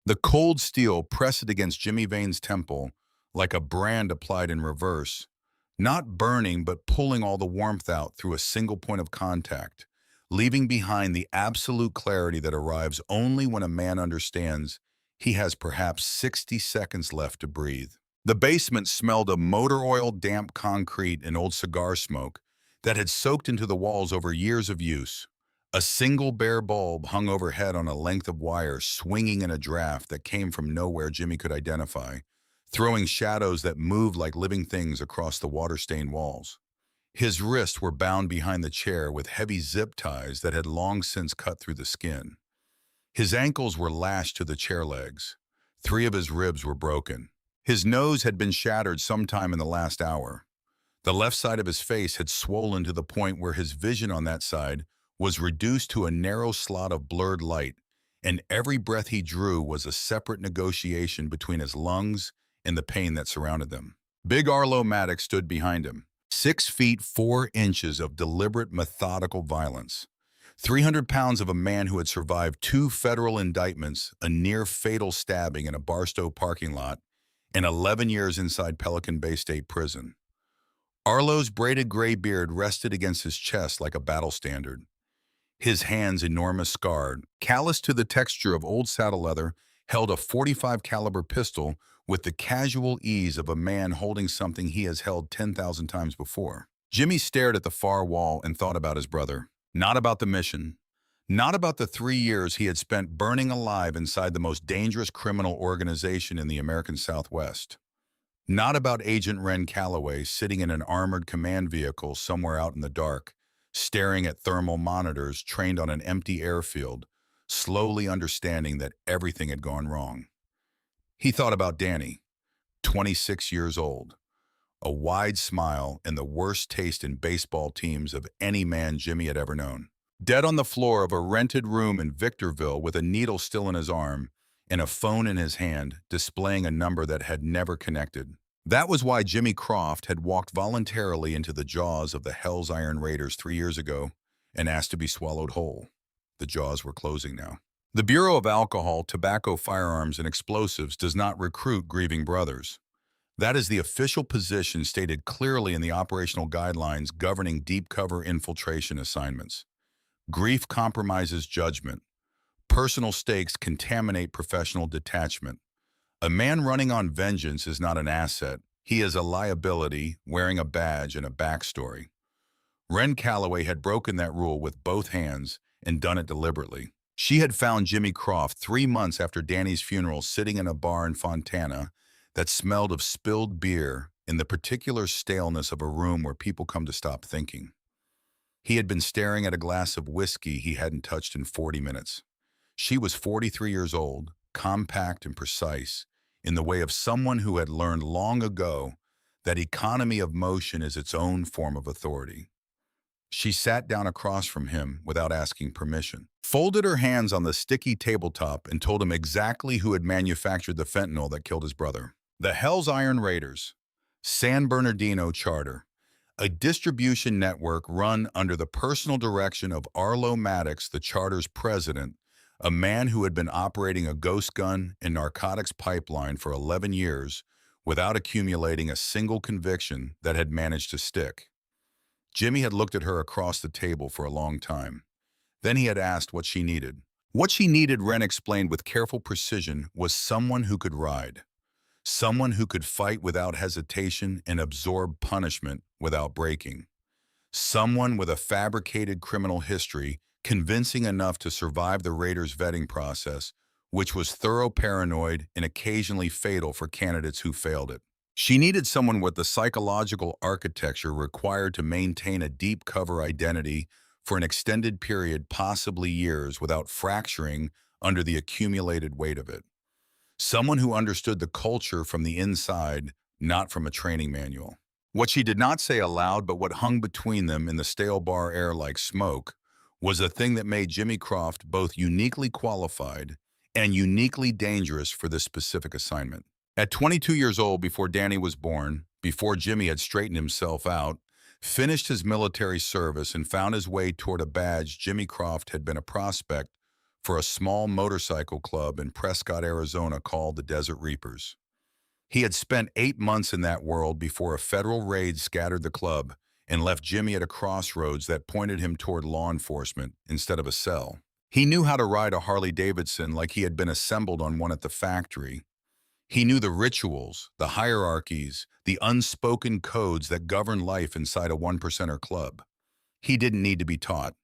The cold steel pressed against Jimmy Vane's temple like a brand applied in reverse, not burning but pulling all the warmth out through a single point of contact, leaving behind the absolute clarity that arrives only when a man understands he has perhaps 60 seconds left to breathe. The basement smelled of motor oil, damp concrete, and old cigar smoke that had soaked into the walls over years of use. A single bare bulb hung overhead on a length of wire, swinging in a draft that came from nowhere Jimmy could identify, throwing shadows that moved like living things across the water-stained walls. His wrists were bound behind the chair with heavy zip ties that had long since cut through the skin. His ankles were lashed to the chair legs. 3 of his ribs were broken. His nose had been shattered sometime in the last hour. The left side of his face had swollen to the point where his vision on that side was reduced to a narrow slot of blurred light, and every breath he drew was a separate negotiation between his lungs and the pain that surrounded them. Big Arlo Maddox stood behind him. 6 feet 4 inches of deliberate, methodical violence. 300 pounds of a man who had survived 2 federal indictments, a near-fatal stabbing in a Barstow parking lot, and 11 years inside Pelican Bay State Prison. Arlo's braided gray beard rested against his chest like a battle standard. His hands, enormous scarred, calloused to the texture of old saddle leather, held a .45 caliber pistol with the casual ease of a man holding something he has held 10,000 times before. Jimmy stared at the far wall and thought about his brother. Not about the mission. Not about the 3 years he had spent burning alive inside the most dangerous criminal organization in the American Southwest. Not about Agent Ren Calloway sitting in an armored command vehicle somewhere out in the dark, staring at thermal monitors trained on an empty airfield, slowly understanding that everything had gone wrong. He thought about Danny, 26 years old, a wide smile and the worst taste in baseball teams of any man Jimmy had ever known. Dead on the floor of a rented room in Victorville with a needle still in his arm and a phone in his hand displaying a number that had never connected. That was why Jimmy Croft had walked voluntarily into the jaws of the Hell's Iron Raiders 3 years ago and asked to be swallowed whole. The jaws were closing now. The Bureau of Alcohol, Tobacco, Firearms, and Explosives does not recruit grieving brothers. That is the official position stated clearly in the operational guidelines governing deep cover infiltration assignments. Grief compromises judgment. Personal stakes contaminate professional detachment. A man running on vengeance is not an asset. He is a liability, wearing a badge and a backstory. Ren Calloway had broken that rule with both hands and done it deliberately. She had found Jimmy Croft 3 months after Danny's funeral sitting in a bar in Fontana that smelled of spilled beer in the particular staleness of a room where people come to stop thinking. He had been staring at a glass of whiskey he hadn't touched in 40 minutes. She was 43 years old, compact and precise, in the way of someone who had learned long ago that economy of motion is its own form of authority. She sat down across from him without asking permission, folded her hands on the sticky tabletop, and told him exactly who had manufactured the fentanyl that killed his brother. The Hell's Iron Raiders, San Bernardino Charter, a distribution network run under the personal direction of Arlo Maddox, the charter's president, a man who had been operating a ghost gun and narcotics pipeline for 11 years without accumulating a single conviction that had managed to stick. Jimmy had looked at her across the table for a long time. Then he had asked what she needed. What she needed, Ren explained with careful precision, was someone who could ride. Someone who could fight without hesitation and absorb punishment without breaking. Someone with a fabricated criminal history convincing enough to survive the Raiders' vetting process, which was thorough, paranoid, and occasionally fatal for candidates who failed it. She needed someone with the psychological architecture required to maintain a deep cover identity for an extended period, possibly years, without fracturing under the accumulated weight of it. Someone who understood the culture from the inside, not from a training manual. What she did not say aloud, but what hung between them in the stale bar air like smoke, was the thing that made Jimmy Croft both uniquely qualified and uniquely dangerous for this specific assignment. At 22 years old, before Danny was born, before Jimmy had straightened himself out, finished his military service, and found his way toward a badge, Jimmy Croft had been a prospect for a small motorcycle club in Prescott, Arizona called the Desert Reapers. He had spent 8 months in that world before a federal raid scattered the club and left Jimmy at a crossroads that pointed him toward law enforcement instead of a cell. He knew how to ride a Harley-Davidson like he had been assembled on one at the factory. He knew the rituals, the hierarchies, the unspoken codes that govern life inside a one-percenter club. He didn't need to be taught.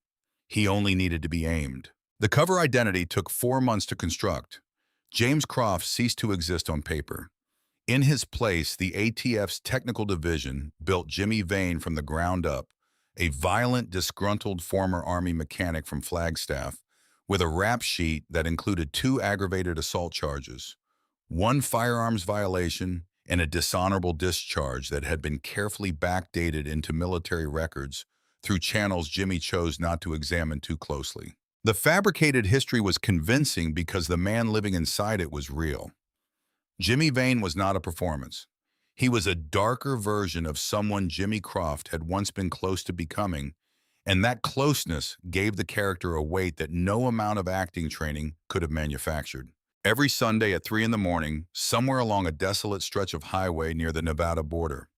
He only needed to be aimed. The cover identity took 4 months to construct. James Croft ceased to exist on paper. In his place, the ATF's technical division built Jimmy Vane from the ground up, a violent, disgruntled former Army mechanic from Flagstaff, with a rap sheet that included 2 aggravated assault charges, 1 firearms violation, and a dishonorable discharge that had been carefully backdated into military records through channels Jimmy chose not to examine too closely. The fabricated history was convincing because the man living inside it was real. Jimmy Vane was not a performance. He was a darker version of someone Jimmy Croft had once been close to becoming, and that closeness gave the character a weight that no amount of acting training could have manufactured. Every Sunday at 3 in the morning, somewhere along a desolate stretch of highway near the Nevada border,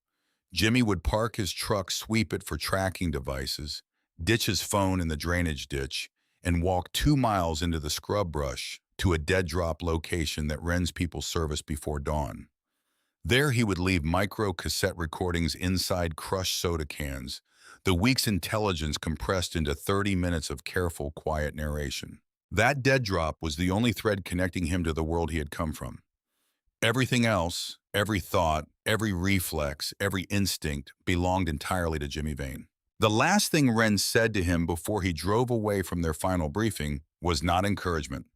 Jimmy would park his truck, sweep it for tracking devices, ditch his phone in the drainage ditch, and walk 2 miles into the scrub brush to a dead drop location that rends people service before dawn. There he would leave micro cassette recordings inside crushed soda cans, the week's intelligence compressed into 30 minutes of careful, quiet narration. That dead drop was the only thread connecting him to the world he had come from. Everything else, every thought, every reflex, every instinct belonged entirely to Jimmy Vane. The last thing Wren said to him before he drove away from their final briefing was not encouragement.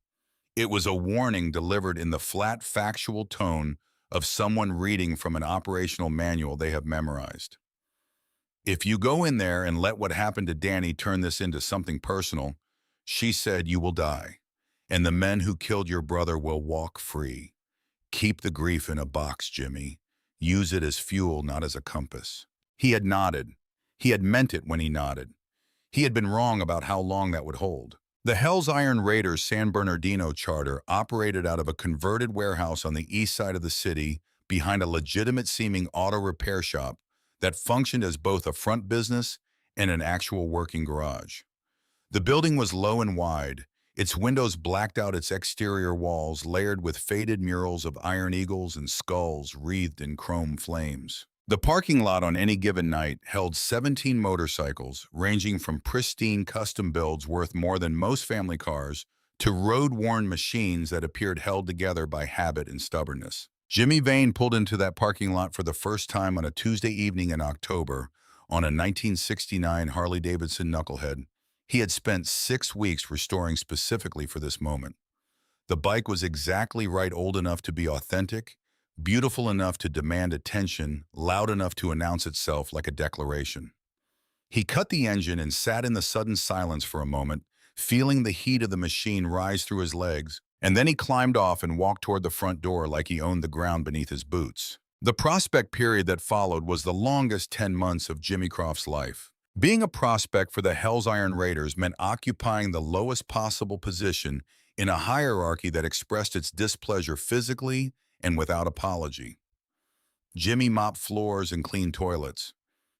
It was a warning delivered in the flat, factual tone of someone reading from an operational manual they have memorized. If you go in there and let what happened to Danny turn this into something personal, she said, you will die, and the men who killed your brother will walk free. Keep the grief in a box, Jimmy. Use it as fuel, not as a compass. He had nodded. He had meant it when he nodded. He had been wrong about how long that would hold. The Hell's Iron Raiders San Bernardino charter operated out of a converted warehouse on the east side of the city behind a legitimate-seeming auto repair shop that functioned as both a front business and an actual working garage. The building was low and wide, its windows blacked out its exterior walls layered with faded murals of iron eagles and skulls wreathed in chrome flames. The parking lot on any given night held 17 motorcycles, ranging from pristine custom builds worth more than most family cars to road-worn machines that appeared held together by habit and stubbornness. Jimmy Vane pulled into that parking lot for the first time on a Tuesday evening in October on a 1969 Harley-Davidson Knucklehead. He had spent 6 weeks restoring specifically for this moment. The bike was exactly right, old enough to be authentic, beautiful enough to demand attention, loud enough to announce itself like a declaration. He cut the engine and sat in the sudden silence for a moment, feeling the heat of the machine rise through his legs, and then he climbed off and walked toward the front door like he owned the ground beneath his boots. The prospect period that followed was the longest 10 months of Jimmy Croft's life. Being a prospect for the Hell's Iron Raiders meant occupying the lowest possible position in a hierarchy that expressed its displeasure physically and without apology. Jimmy mopped floors and cleaned toilets.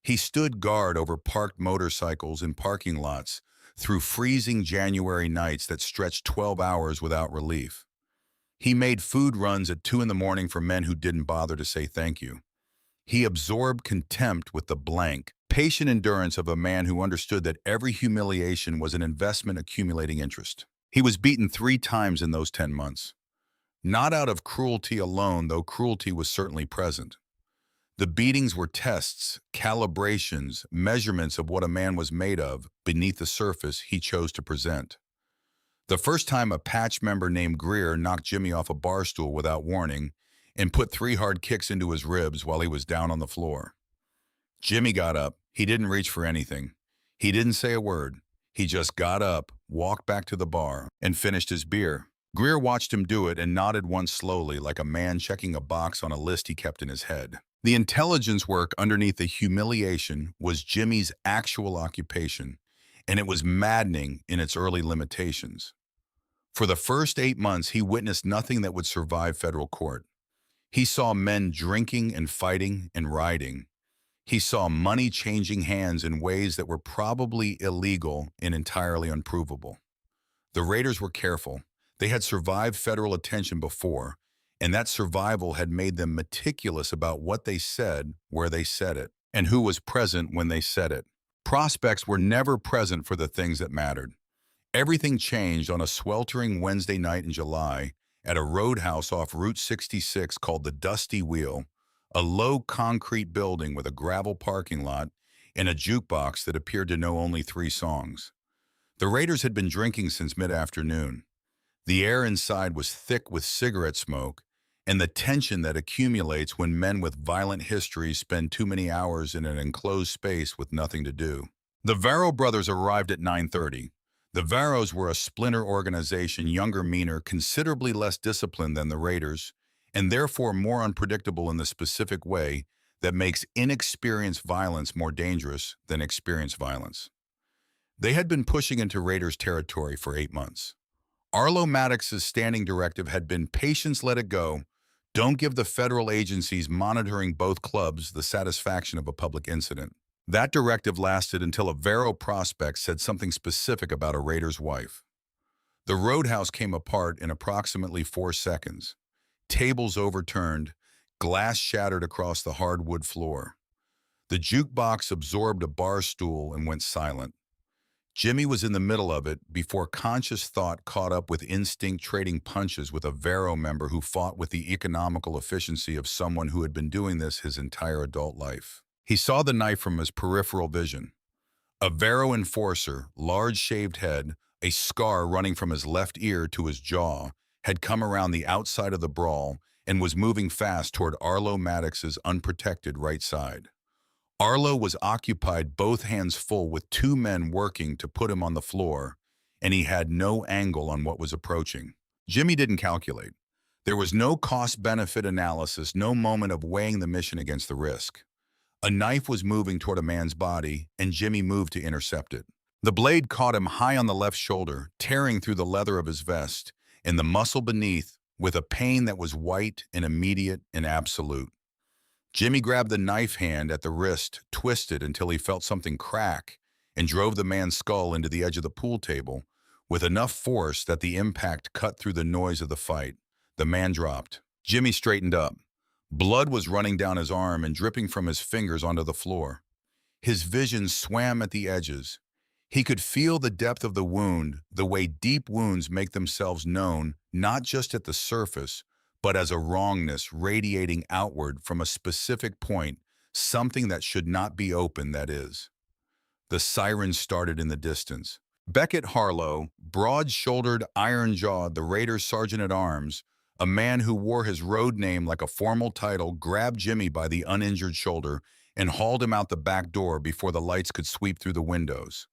He stood guard over parked motorcycles in parking lots through freezing January nights that stretched 12 hours without relief. He made food runs at 2 in the morning for men who didn't bother to say thank you. He absorbed contempt with the blank, patient endurance of a man who understood that every humiliation was an investment accumulating interest. He was beaten 3 times in those 10 months. Not out of cruelty alone, though cruelty was certainly present. The beatings were tests, calibrations, measurements of what a man was made of beneath the surface he chose to present. The first time a patch member named Greer knocked Jimmy off a bar stool without warning and put 3 hard kicks into his ribs while he was down on the floor. Jimmy got up. He didn't reach for anything. He didn't say a word. He just got up, walked back to the bar, and finished his beer. Greer watched him do it and nodded once slowly, like a man checking a box on a list he kept in his head. The intelligence work underneath the humiliation was Jimmy's actual occupation, and it was maddening in its early limitations. For the first 8 months, he witnessed nothing that would survive federal court. He saw men drinking and fighting and rioting. He saw money changing hands in ways that were probably illegal and entirely unprovable. The raiders were careful. They had survived federal attention before, and that survival had made them meticulous about what they said, where they said it, and who was present when they said it. Prospects were never present for the things that mattered. Everything changed on a sweltering Wednesday night in July at a roadhouse off Route 66 called the Dusty Wheel, a low concrete building with a gravel parking lot and a jukebox that appeared to know only 3 songs. The raiders had been drinking since mid-afternoon. The air inside was thick with cigarette smoke and the tension that accumulates when men with violent histories spend too many hours in an enclosed space with nothing to do. The Varro brothers arrived at 9:30. The Varros were a splinter organization, younger, meaner, considerably less disciplined than the raiders, and therefore more unpredictable in the specific way that makes inexperienced violence more dangerous than experienced violence. They had been pushing into raiders' territory for 8 months. Arlo Maddox's standing directive had been patience, let it go. Don't give the federal agencies monitoring both clubs the satisfaction of a public incident. That directive lasted until a Varro prospect said something specific about a raider's wife. The roadhouse came apart in approximately 4 seconds. Tables overturned, glass shattered across the hardwood floor. The jukebox absorbed a bar stool and went silent. Jimmy was in the middle of it before conscious thought caught up with instinct, trading punches with a Varro member who fought with the economical efficiency of someone who had been doing this his entire adult life. He saw the knife from his peripheral vision. A Varro enforcer, large shaved head, a scar running from his left ear to his jaw, had come around the outside of the brawl and was moving fast toward Arlo Maddox's unprotected right side. Arlo was occupied, both hands full, with 2 men working to put him on the floor, and he had no angle on what was approaching. Jimmy didn't calculate. There was no cost-benefit analysis, no moment of weighing the mission against the risk. A knife was moving toward a man's body, and Jimmy moved to intercept it. The blade caught him high on the left shoulder, tearing through the leather of his vest, and the muscle beneath, with a pain that was white and immediate and absolute. Jimmy grabbed the knife hand at the wrist, twisted until he felt something crack, and drove the man's skull into the edge of the pool table with enough force that the impact cut through the noise of the fight. The man dropped. Jimmy straightened up. Blood was running down his arm and dripping from his fingers onto the floor. His vision swam at the edges. He could feel the depth of the wound, the way deep wounds make themselves known, not just at the surface, but as a wrongness radiating outward from a specific point, something that should not be open, that is. The sirens started in the distance. Beckett Harlow, broad-shouldered, iron-jawed, the Raiders' sergeant-at-arms, a man who wore his road name like a formal title, grabbed Jimmy by the uninjured shoulder and hauled him out the back door before the lights could sweep through the windows.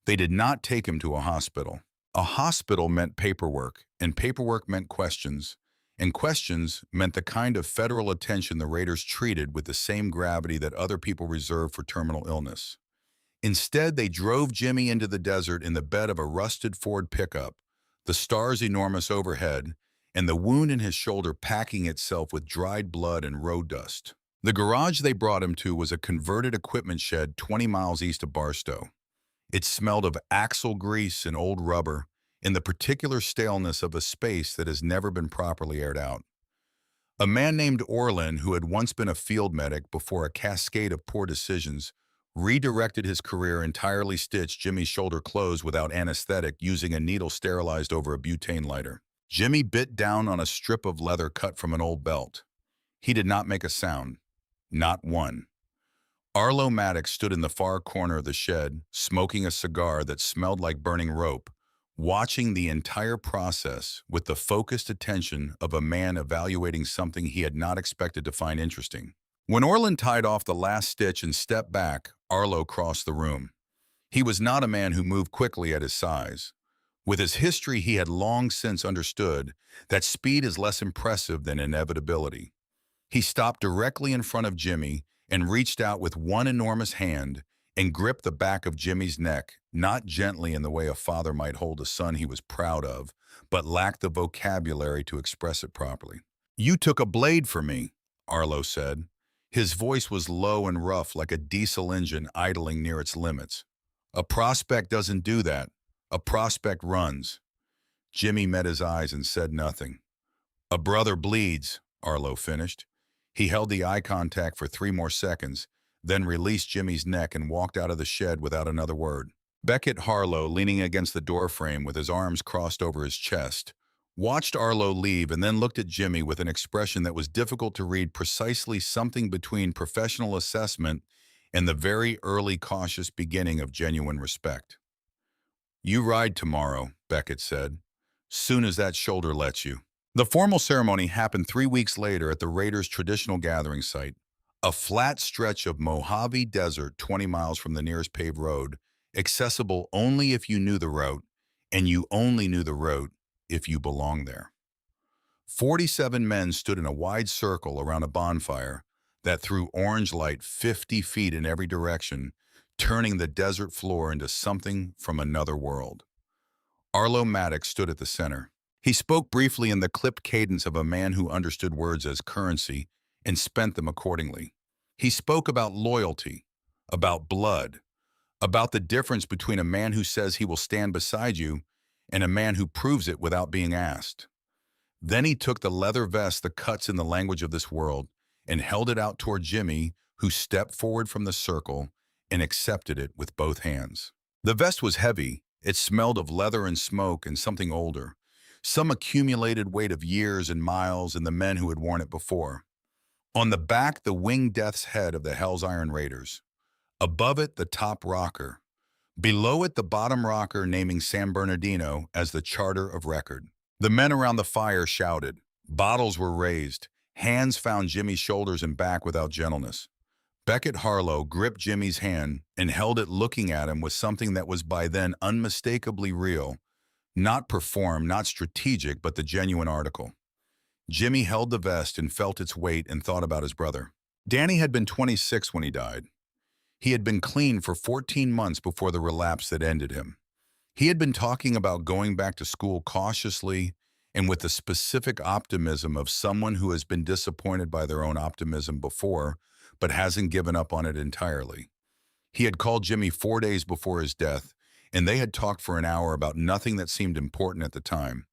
They did not take him to a hospital. A hospital meant paperwork, and paperwork meant questions. And questions meant the kind of federal attention the Raiders treated with the same gravity that other people reserve for terminal illness. Instead, they drove Jimmy into the desert in the bed of a rusted Ford pickup, the stars enormous overhead, and the wound in his shoulder packing itself with dried blood and road dust. The garage they brought him to was a converted equipment shed 20 miles east of Barstow. It smelled of axle grease and old rubber, in the particular staleness of a space that has never been properly aired out. A man named Orlin, who had once been a field medic before a cascade of poor decisions, redirected his career, entirely stitched Jimmy's shoulder closed without anesthetic using a needle sterilized over a butane lighter. Jimmy bit down on a strip of leather cut from an old belt. He did not make a sound. Not one. Arlo Maddox stood in the far corner of the shed, smoking a cigar that smelled like burning rope, watching the entire process with the focused attention of a man evaluating something he had not expected to find interesting. When Orlin tied off the last stitch and stepped back, Arlo crossed the room. He was not a man who moved quickly at his size. With his history, he had long since understood that speed is less impressive than inevitability. He stopped directly in front of Jimmy and reached out with one enormous hand, and gripped the back of Jimmy's neck, not gently in the way a father might hold a son he was proud of, but lacked the vocabulary to express it properly. "You took a blade for me," Arlo said. His voice was low and rough like a diesel engine idling near its limits. "A prospect doesn't do that. A prospect runs." Jimmy met his eyes and said nothing. "A brother bleeds," Arlo finished. He held the eye contact for 3 more seconds, then released Jimmy's neck and walked out of the shed without another word. Beckett Harlow, leaning against the doorframe with his arms crossed over his chest, watched Arlo leave and then looked at Jimmy with an expression that was difficult to read, precisely something between professional assessment and the very early cautious beginning of genuine respect. "You ride tomorrow," Beckett said, "soon as that shoulder lets you." The formal ceremony happened 3 weeks later at the Raiders' traditional gathering site, a flat stretch of Mojave Desert 20 miles from the nearest paved road, accessible only if you knew the route, and you only knew the route if you belonged there. 47 men stood in a wide circle around a bonfire that threw orange light 50 feet in every direction, turning the desert floor into something from another world. Arlo Maddox stood at the center. He spoke briefly in the clipped cadence of a man who understood words as currency and spent them accordingly. He spoke about loyalty, about blood, about the difference between a man who says he will stand beside you and a man who proves it without being asked. Then he took the leather vest that cuts in the language of this world and held it out toward Jimmy, who stepped forward from the circle and accepted it with both hands. The vest was heavy. It smelled of leather and smoke and something older, some accumulated weight of years and miles in the men who had worn it before. On the back, the winged death's head of the Hell's Iron Raiders. Above it, the top rocker. Below it, the bottom rocker naming San Bernardino as the charter of record. The men around the fire shouted. Bottles were raised. Hands found Jimmy's shoulders and back without gentleness. Beckett Harlow gripped Jimmy's hand and held it, looking at him with something that was by then unmistakably real. Not performed, not strategic, but the genuine article. Jimmy held the vest and felt its weight and thought about his brother. Danny had been 26 when he died. He had been clean for 14 months before the relapse that ended him. He had been talking about going back to school cautiously and with the specific optimism of someone who has been disappointed by their own optimism before, but hasn't given up on it entirely. He had called Jimmy 4 days before his death, and they had talked for an hour about nothing that seemed important at the time.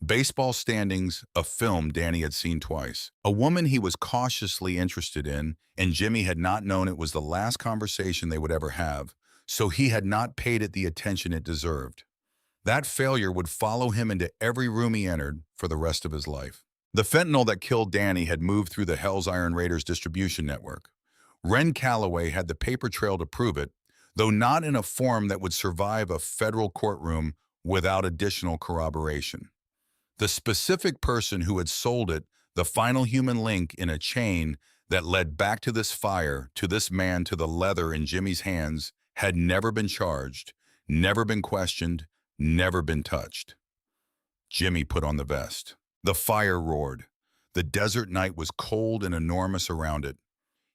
Baseball standings, a film Danny had seen twice, a woman he was cautiously interested in, and Jimmy had not known it was the last conversation they would ever have, so he had not paid it the attention it deserved. That failure would follow him into every room he entered for the rest of his life. The fentanyl that killed Danny had moved through the Hell's Iron Raiders distribution network. Ren Calloway had the paper trail to prove it, though not in a form that would survive a federal courtroom without additional corroboration. The specific person who had sold it, the final human link in a chain that led back to this fire, to this man, to the leather in Jimmy's hands, had never been charged, never been questioned, never been touched. Jimmy put on the vest. The fire roared. The desert night was cold and enormous around it.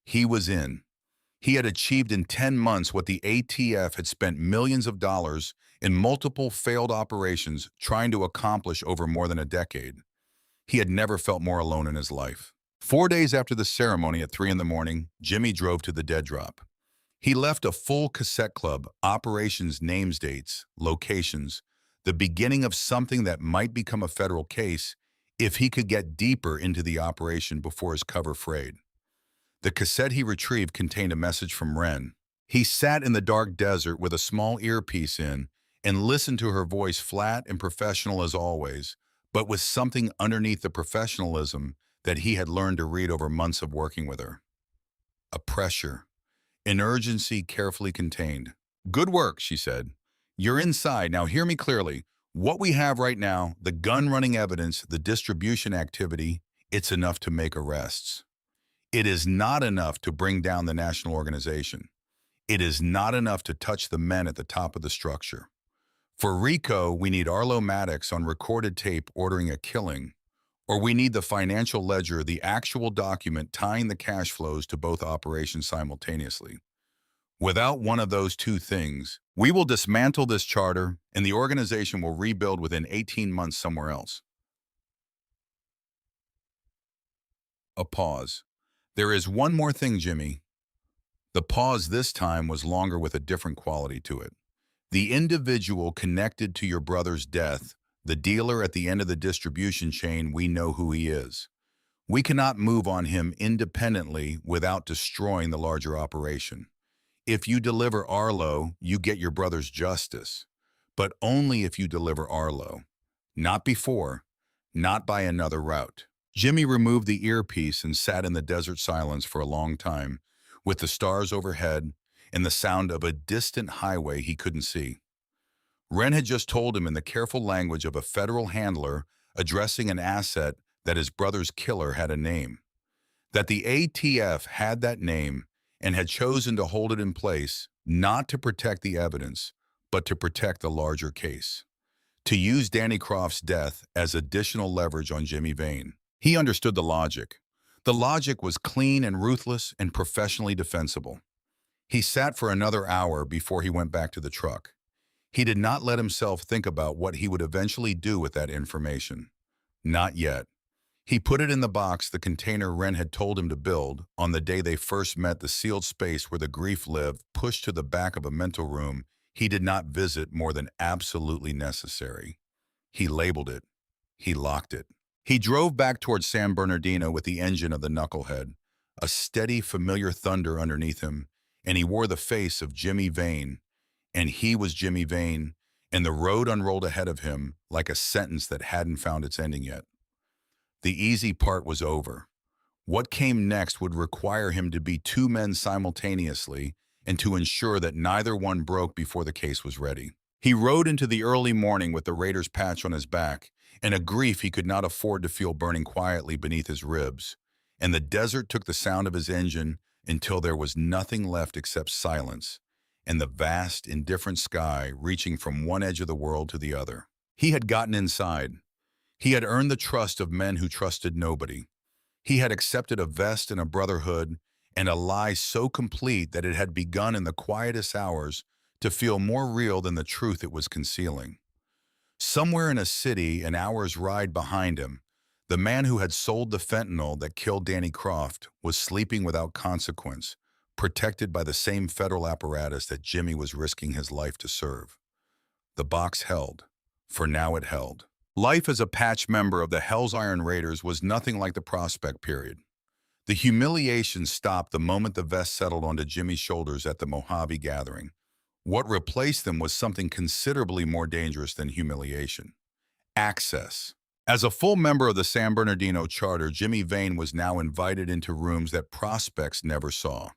He was in. He had achieved in 10 months what the ATF had spent millions of dollars in multiple failed operations trying to accomplish over more than a decade. He had never felt more alone in his life. 4 days after the ceremony at 3 in the morning, Jimmy drove to the dead drop. He left a full cassette club, operations names, dates, locations, the beginning of something that might become a federal case if he could get deeper into the operation before his cover frayed. The cassette he retrieved contained a message from Ren. He sat in the dark desert with a small earpiece in and listened to her voice, flat and professional as always, but with something underneath the professionalism that he had learned to read over months of working with her. A pressure, an urgency carefully contained. "Good work," she said. "You're inside. Now hear me clearly. What we have right now, the gun-running evidence, the distribution activity, it's enough to make arrests. It is not enough to bring down the national organization. It is not enough to touch the men at the top of the structure. For RICO, we need Arlo Maddox on recorded tape ordering a killing, or we need the financial ledger, the actual document tying the cash flows to both operations simultaneously. Without one of those two things, we will dismantle this charter and the organization will rebuild within 18 months somewhere else. A pause. There is one more thing, Jimmy. The pause this time was longer with a different quality to it. The individual connected to your brother's death, the dealer at the end of the distribution chain, we know who he is. We cannot move on him independently without destroying the larger operation. If you deliver Arlo, you get your brother's justice. But only if you deliver Arlo. Not before, not by another route. Jimmy removed the earpiece and sat in the desert silence for a long time, with the stars overhead and the sound of a distant highway he couldn't see. Wren had just told him in the careful language of a federal handler addressing an asset that his brother's killer had a name. That the ATF had that name and had chosen to hold it in place not to protect the evidence, but to protect the larger case. To use Danny Croft's death as additional leverage on Jimmy Vane. He understood the logic. The logic was clean and ruthless and professionally defensible. He sat for another hour before he went back to the truck. He did not let himself think about what he would eventually do with that information. Not yet. He put it in the box the container Wren had told him to build on the day they first met, the sealed space where the grief lived, pushed to the back of a mental room he did not visit more than absolutely necessary. He labeled it. He locked it. He drove back towards San Bernardino with the engine of the knucklehead, a steady, familiar thunder underneath him, and he wore the face of Jimmy Vane, and he was Jimmy Vane, and the road unrolled ahead of him like a sentence that hadn't found its ending yet. The easy part was over. What came next would require him to be two men simultaneously and to ensure that neither one broke before the case was ready. He rode into the early morning with the Raiders patch on his back and a grief he could not afford to feel burning quietly beneath his ribs, and the desert took the sound of his engine until there was nothing left except silence and the vast, indifferent sky reaching from one edge of the world to the other. He had gotten inside. He had earned the trust of men who trusted nobody. He had accepted a vest and a brotherhood and a lie so complete that it had begun in the quietest hours to feel more real than the truth it was concealing. Somewhere in a city an hour's ride behind him, the man who had sold the fentanyl that killed Danny Croft was sleeping without consequence, protected by the same federal apparatus that Jimmy was risking his life to serve. The box held. For now it held. Life as a patch member of the Hell's Iron Raiders was nothing like the prospect period. The humiliation stopped the moment the vest settled onto Jimmy's shoulders at the Mojave gathering. What replaced them was something considerably more dangerous than humiliation. Access. As a full member of the San Bernardino Charter, Jimmy Vane was now invited into rooms that prospects never saw.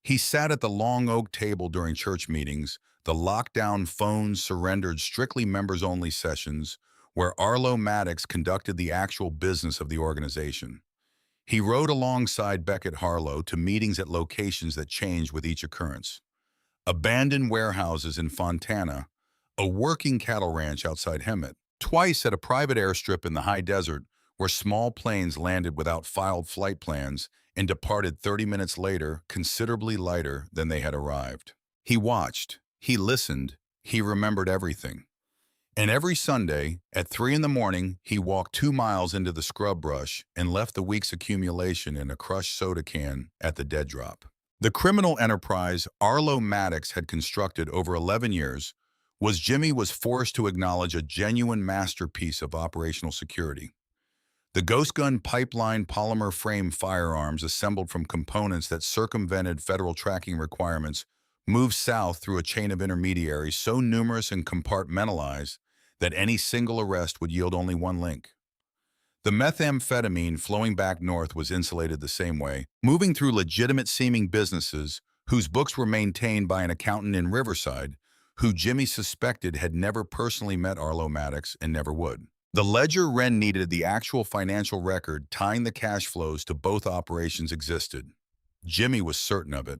He sat at the long oak table during church meetings, the lockdown phones surrendered strictly members-only sessions, where Arlo Maddox conducted the actual business of the organization. He rode alongside Beckett Harlow to meetings at locations that changed with each occurrence. Abandoned warehouses in Fontana, a working cattle ranch outside Hemet, twice at a private airstrip in the high desert where small planes landed without filed flight plans and departed 30 minutes later considerably lighter than they had arrived. He watched, he listened, he remembered everything. And every Sunday, at 3 in the morning, he walked 2 miles into the scrub brush and left the week's accumulation in a crushed soda can at the dead drop. The criminal enterprise Arlo Maddox had constructed over 11 years Jimmy was forced to acknowledge a genuine masterpiece of operational security. The Ghost Gun pipeline polymer frame firearms assembled from components that circumvented federal tracking requirements moved south through a chain of intermediaries so numerous and compartmentalized that any single arrest would yield only one link. The methamphetamine flowing back north was insulated the same way, moving through legitimate-seeming businesses whose books were maintained by an accountant in Riverside, who Jimmy suspected had never personally met Arlo Maddox and never would. The ledger Wren needed, the actual financial record tying the cash flows to both operations, existed. Jimmy was certain of it.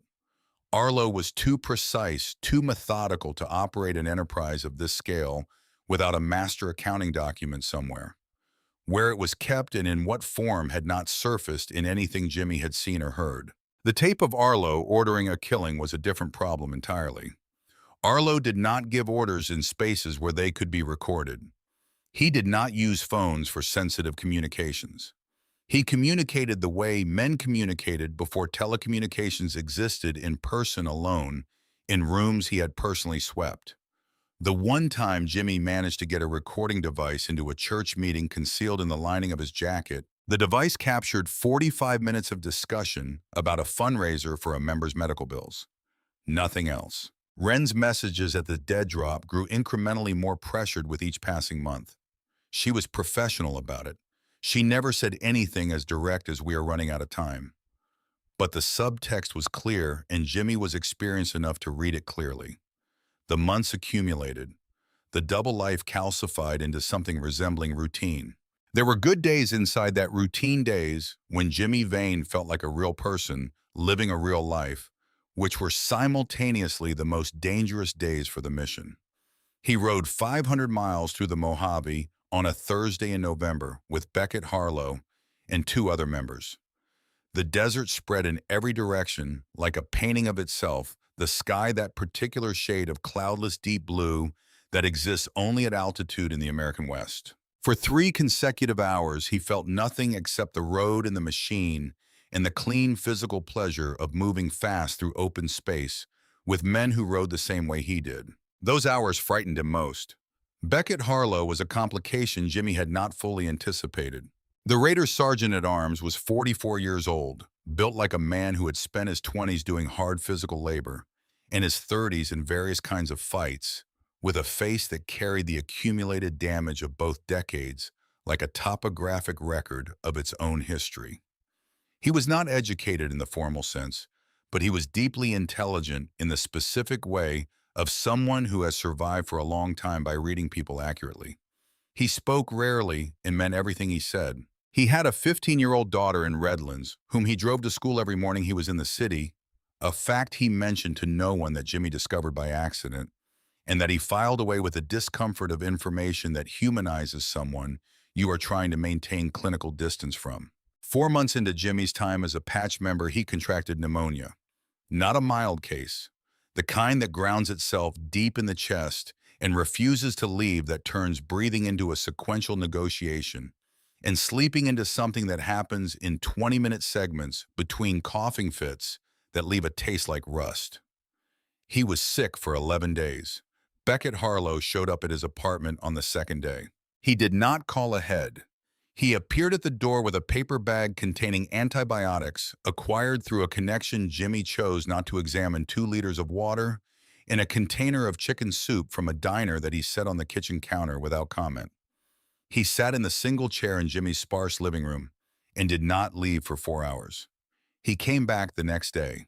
Arlo was too precise, too methodical to operate an enterprise of this scale without a master accounting document somewhere. Where it was kept and in what form had not surfaced in anything Jimmy had seen or heard. The tape of Arlo ordering a killing was a different problem entirely. Arlo did not give orders in spaces where they could be recorded. He did not use phones for sensitive communications. He communicated the way men communicated before telecommunications existed, in person alone, in rooms he had personally swept. The one time Jimmy managed to get a recording device into a church meeting concealed in the lining of his jacket, the device captured 45 minutes of discussion about a fundraiser for a member's medical bills. Nothing else. Wren's messages at the dead drop grew incrementally more pressured with each passing month. She was professional about it. She never said anything as direct as "we are running out of time." But the subtext was clear, and Jimmy was experienced enough to read it clearly. The months accumulated. The double life calcified into something resembling routine. There were good days inside that routine, days when Jimmy Vane felt like a real person, living a real life, which were simultaneously the most dangerous days for the mission. He rode 500 miles through the Mojave on a Thursday in November with Beckett Harlow and two other members. The desert spread in every direction like a painting of itself, the sky that particular shade of cloudless deep blue that exists only at altitude in the American West. For 3 consecutive hours, he felt nothing except the road and the machine and the clean physical pleasure of moving fast through open space with men who rode the same way he did. Those hours frightened him most. Beckett Harlow was a complication Jimmy had not fully anticipated. The Raiders sergeant-at-arms was 44 years old, built like a man who had spent his 20s doing hard physical labor, and his 30s in various kinds of fights, with a face that carried the accumulated damage of both decades like a topographic record of its own history. He was not educated in the formal sense, but he was deeply intelligent in the specific way of someone who has survived for a long time by reading people accurately. He spoke rarely and meant everything he said. He had a 15-year-old daughter in Redlands, whom he drove to school every morning he was in the city, a fact he mentioned to no one that Jimmy discovered by accident, and that he filed away with the discomfort of information that humanizes someone you are trying to maintain clinical distance from. 4 months into Jimmy's time as a patch member, he contracted pneumonia. Not a mild case, the kind that grounds itself deep in the chest and refuses to leave, that turns breathing into a sequential negotiation, and sleeping into something that happens in 20-minute segments between coughing fits that leave a taste like rust. He was sick for 11 days. Beckett Harlow showed up at his apartment on the second day. He did not call ahead. He appeared at the door with a paper bag containing antibiotics acquired through a connection Jimmy chose not to examine, 2 liters of water, and a container of chicken soup from a diner that he set on the kitchen counter without comment. He sat in the single chair in Jimmy's sparse living room and did not leave for 4 hours. He came back the next day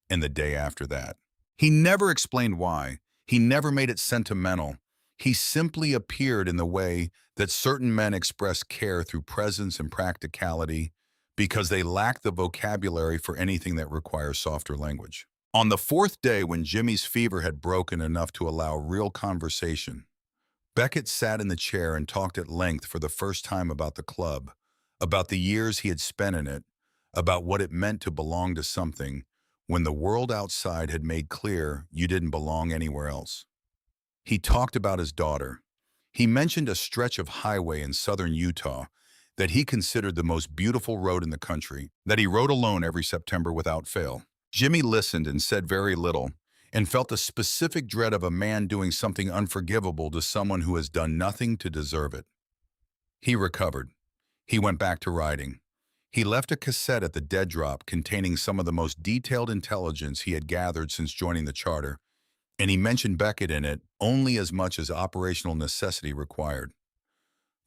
and the day after that. He never explained why. He never made it sentimental. He simply appeared in the way that certain men express care, through presence and practicality, because they lack the vocabulary for anything that requires softer language. On the 4th day, when Jimmy's fever had broken enough to allow real conversation, Beckett sat in the chair and talked at length for the first time about the club, about the years he had spent in it, about what it meant to belong to something when the world outside had made clear you didn't belong anywhere else. He talked about his daughter. He mentioned a stretch of highway in southern Utah that he considered the most beautiful road in the country, that he rode alone every September without fail. Jimmy listened and said very little, and felt a specific dread of a man doing something unforgivable to someone who has done nothing to deserve it. He recovered. He went back to riding. He left a cassette at the dead drop containing some of the most detailed intelligence he had gathered since joining the charter, and he mentioned Beckett in it only as much as operational necessity required.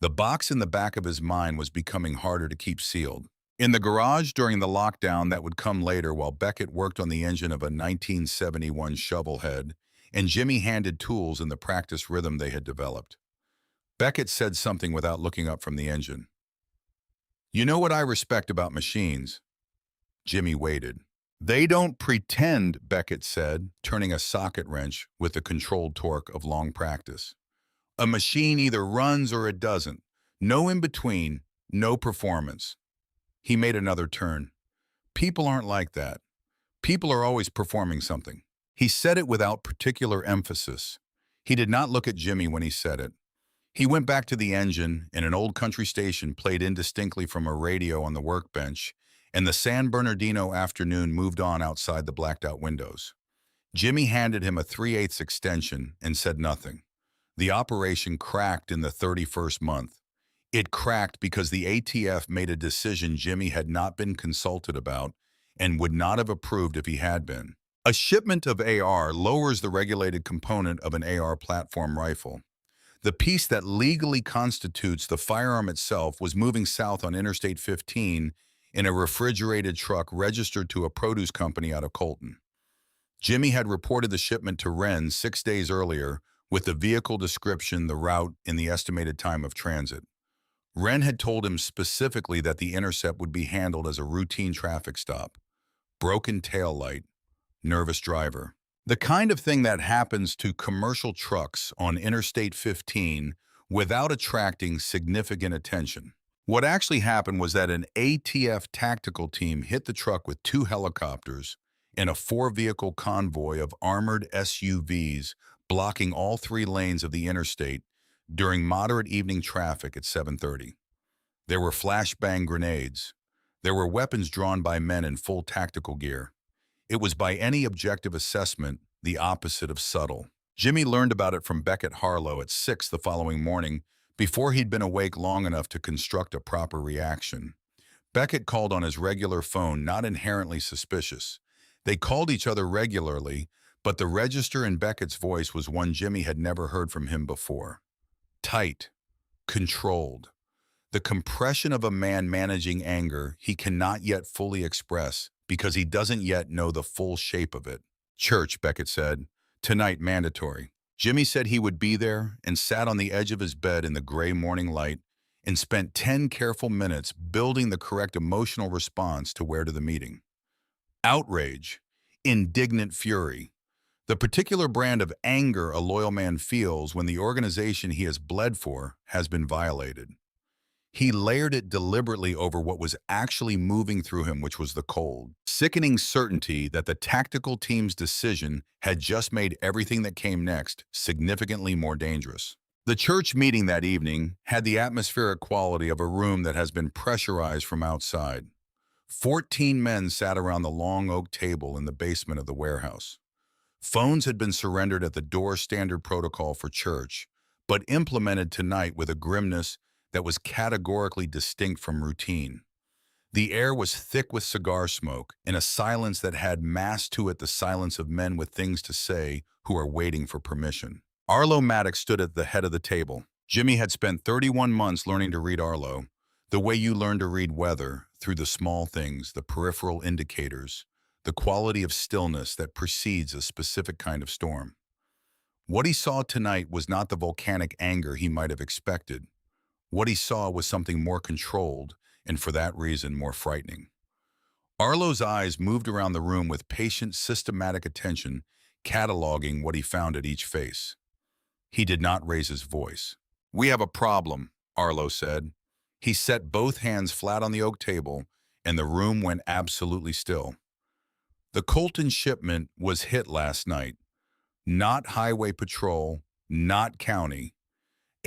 The box in the back of his mind was becoming harder to keep sealed. In the garage during the lockdown that would come later, while Beckett worked on the engine of a 1971 Shovelhead and Jimmy handed tools in the practice rhythm they had developed, Beckett said something without looking up from the engine. "You know what I respect about machines?" Jimmy waited. "They don't pretend," Beckett said, turning a socket wrench with the controlled torque of long practice. "A machine either runs or it doesn't. No in between, no performance." He made another turn. "People aren't like that. People are always performing something. He said it without particular emphasis. He did not look at Jimmy when he said it. He went back to the engine, and an old country station played indistinctly from a radio on the workbench, and the San Bernardino afternoon moved on outside the blacked-out windows. Jimmy handed him a 3/8 extension and said nothing. The operation cracked in the 31st month. It cracked because the ATF made a decision Jimmy had not been consulted about and would not have approved if he had been. A shipment of AR lowers the regulated component of an AR platform rifle. The piece that legally constitutes the firearm itself was moving south on Interstate 15 in a refrigerated truck registered to a produce company out of Colton. Jimmy had reported the shipment to Wren 6 days earlier with the vehicle description, the route, and the estimated time of transit. Wren had told him specifically that the intercept would be handled as a routine traffic stop. Broken taillight, nervous driver. The kind of thing that happens to commercial trucks on Interstate 15 without attracting significant attention. What actually happened was that an ATF tactical team hit the truck with 2 helicopters and a 4-vehicle convoy of armored SUVs blocking all 3 lanes of the interstate during moderate evening traffic at 7:30. There were flashbang grenades. There were weapons drawn by men in full tactical gear. It was, by any objective assessment, the opposite of subtle. Jimmy learned about it from Beckett Harlow at 6 the following morning, before he'd been awake long enough to construct a proper reaction. Beckett called on his regular phone, not inherently suspicious. They called each other regularly, but the register in Beckett's voice was one Jimmy had never heard from him before. Tight, controlled. The compression of a man managing anger he cannot yet fully express because he doesn't yet know the full shape of it. Church, Beckett said. Tonight, mandatory. Jimmy said he would be there and sat on the edge of his bed in the gray morning light and spent 10 careful minutes building the correct emotional response to wear to the meeting. Outrage, indignant fury, the particular brand of anger a loyal man feels when the organization he has bled for has been violated. He layered it deliberately over what was actually moving through him, which was the cold, sickening certainty that the tactical team's decision had just made everything that came next significantly more dangerous. The church meeting that evening had the atmospheric quality of a room that has been pressurized from outside. 14 men sat around the long oak table in the basement of the warehouse. Phones had been surrendered at the door, standard protocol for church, but implemented tonight with a grimness that was categorically distinct from routine. The air was thick with cigar smoke, in a silence that had massed to it the silence of men with things to say who are waiting for permission. Arlo Maddox stood at the head of the table. Jimmy had spent 31 months learning to read Arlo, the way you learn to read weather, through the small things, the peripheral indicators, the quality of stillness that precedes a specific kind of storm. What he saw tonight was not the volcanic anger he might have expected. What he saw was something more controlled, and for that reason more frightening. Arlo's eyes moved around the room with patient, systematic attention, cataloging what he found at each face. He did not raise his voice. "We have a problem," Arlo said. He set both hands flat on the oak table, and the room went absolutely still. The Colton shipment was hit last night. Not highway patrol, not county.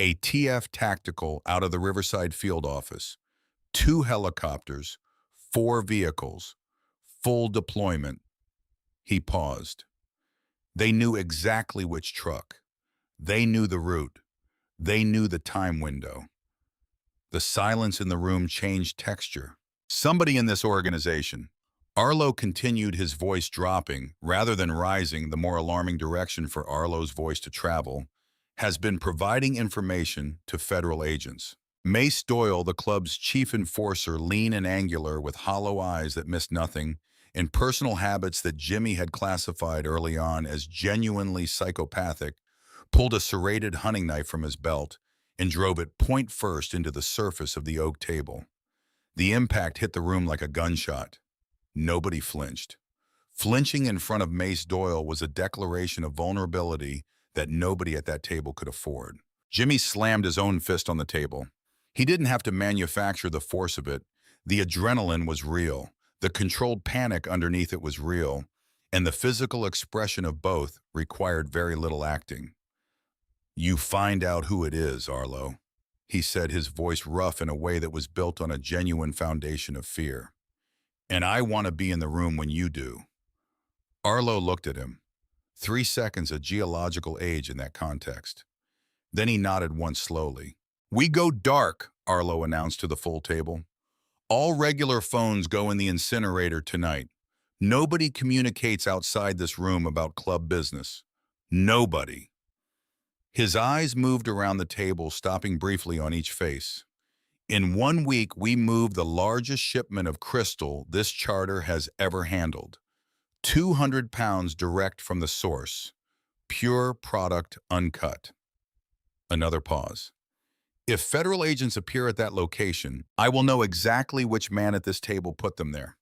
A TF tactical out of the Riverside field office. 2 helicopters, 4 vehicles, full deployment. He paused. They knew exactly which truck. They knew the route. They knew the time window. The silence in the room changed texture. Somebody in this organization. Arlo continued, his voice dropping, rather than rising, the more alarming direction for Arlo's voice to travel, has been providing information to federal agents. Mace Doyle, the club's chief enforcer, lean and angular with hollow eyes that missed nothing, and personal habits that Jimmy had classified early on as genuinely psychopathic, pulled a serrated hunting knife from his belt and drove it point first into the surface of the oak table. The impact hit the room like a gunshot. Nobody flinched. Flinching in front of Mace Doyle was a declaration of vulnerability that nobody at that table could afford. Jimmy slammed his own fist on the table. He didn't have to manufacture the force of it. The adrenaline was real. The controlled panic underneath it was real. and the physical expression of both required very little acting. "You find out who it is, Arlo," he said, his voice rough in a way that was built on a genuine foundation of fear. "And I want to be in the room when you do." Arlo looked at him. 3 seconds, a geological age in that context. Then he nodded once slowly. "We go dark," Arlo announced to the full table. "All regular phones go in the incinerator tonight. Nobody communicates outside this room about club business. Nobody." His eyes moved around the table, stopping briefly on each face. "In 1 week, we moved the largest shipment of crystal this charter has ever handled. 200 pounds direct from the source. Pure product, uncut." Another pause. "If federal agents appear at that location, I will know exactly which man at this table put them there."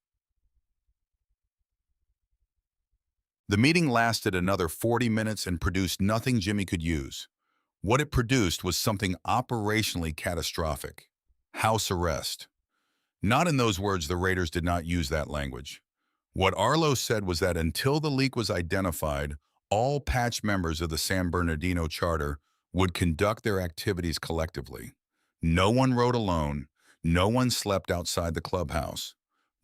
The meeting lasted another 40 minutes and produced nothing Jimmy could use. What it produced was something operationally catastrophic. House arrest. Not in those words, the Raiders did not use that language. What Arlo said was that until the leak was identified, all patch members of the San Bernardino Charter would conduct their activities collectively. No one rode alone. No one slept outside the clubhouse.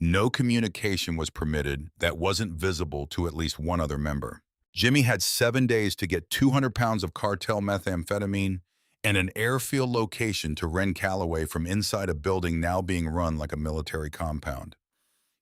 No communication was permitted that wasn't visible to at least one other member. Jimmy had 7 days to get 200 pounds of cartel methamphetamine and an airfield location to Ren Calloway from inside a building now being run like a military compound.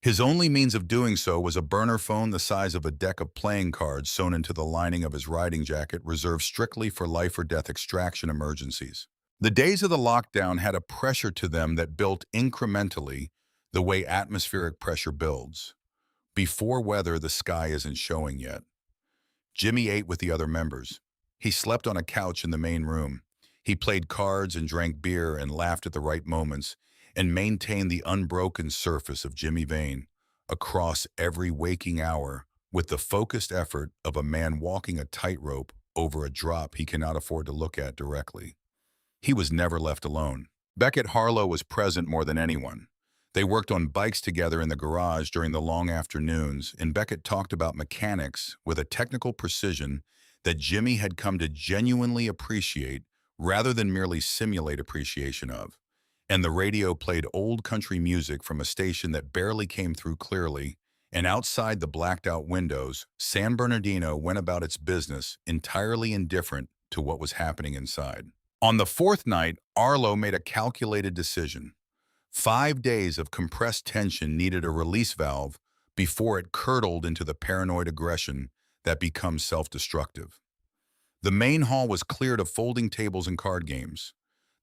His only means of doing so was a burner phone the size of a deck of playing cards sewn into the lining of his riding jacket, reserved strictly for life-or-death extraction emergencies. The days of the lockdown had a pressure to them that built incrementally the way atmospheric pressure builds. Before weather, the sky isn't showing yet. Jimmy ate with the other members. He slept on a couch in the main room. He played cards and drank beer and laughed at the right moments and maintained the unbroken surface of Jimmy Vane across every waking hour with the focused effort of a man walking a tightrope over a drop he cannot afford to look at directly. He was never left alone. Beckett Harlow was present more than anyone. They worked on bikes together in the garage during the long afternoons, and Beckett talked about mechanics with a technical precision that Jimmy had come to genuinely appreciate rather than merely simulate appreciation of. And the radio played old country music from a station that barely came through clearly, and outside the blacked-out windows, San Bernardino went about its business entirely indifferent to what was happening inside. On the fourth night, Arlo made a calculated decision. 5 days of compressed tension needed a release valve before it curdled into the paranoid aggression that becomes self-destructive. The main hall was cleared of folding tables and card games.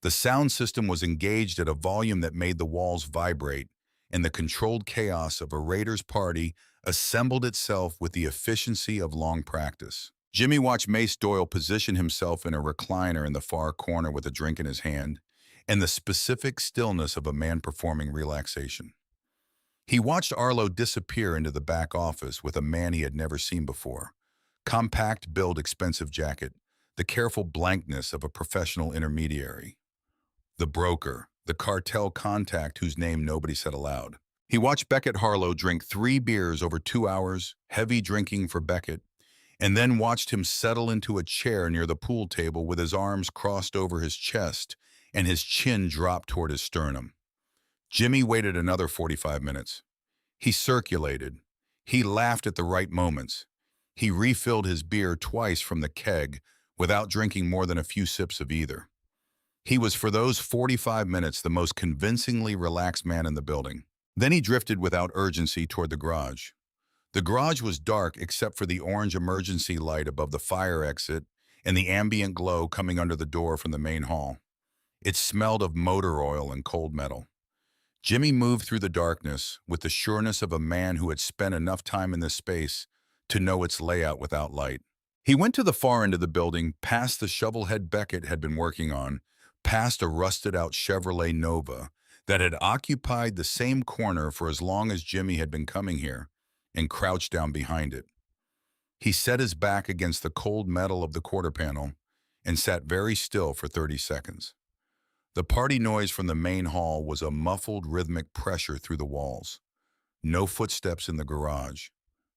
The sound system was engaged at a volume that made the walls vibrate, and the controlled chaos of a Raiders party assembled itself with the efficiency of long practice. Jimmy watched Mace Doyle position himself in a recliner in the far corner with a drink in his hand, and the specific stillness of a man performing relaxation. He watched Arlo disappear into the back office with a man he had never seen before. Compact build, expensive jacket, the careful blankness of a professional intermediary. The broker, the cartel contact whose name nobody said aloud. He watched Beckett Harlow drink 3 beers over 2 hours, heavy drinking for Beckett, and then watched him settle into a chair near the pool table with his arms crossed over his chest and his chin dropped toward his sternum. Jimmy waited another 45 minutes. He circulated. He laughed at the right moments. He refilled his beer twice from the keg without drinking more than a few sips of either. He was for those 45 minutes the most convincingly relaxed man in the building. Then he drifted without urgency toward the garage. The garage was dark except for the orange emergency light above the fire exit and the ambient glow coming under the door from the main hall. It smelled of motor oil and cold metal. Jimmy moved through the darkness with the sureness of a man who had spent enough time in this space to know its layout without light. He went to the far end of the building, past the shovelhead Beckett had been working on, past a rusted-out Chevrolet Nova that had occupied the same corner for as long as Jimmy had been coming here, and crouched down behind it. He set his back against the cold metal of the quarter panel and sat very still for 30 seconds. The party noise from the main hall was a muffled rhythmic pressure through the walls. No footsteps in the garage.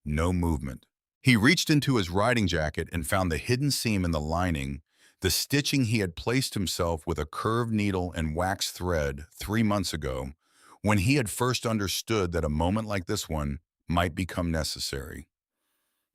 No movement. He reached into his riding jacket and found the hidden seam in the lining, the stitching he had placed himself with a curved needle and wax thread 3 months ago, when he had first understood that a moment like this one might become necessary.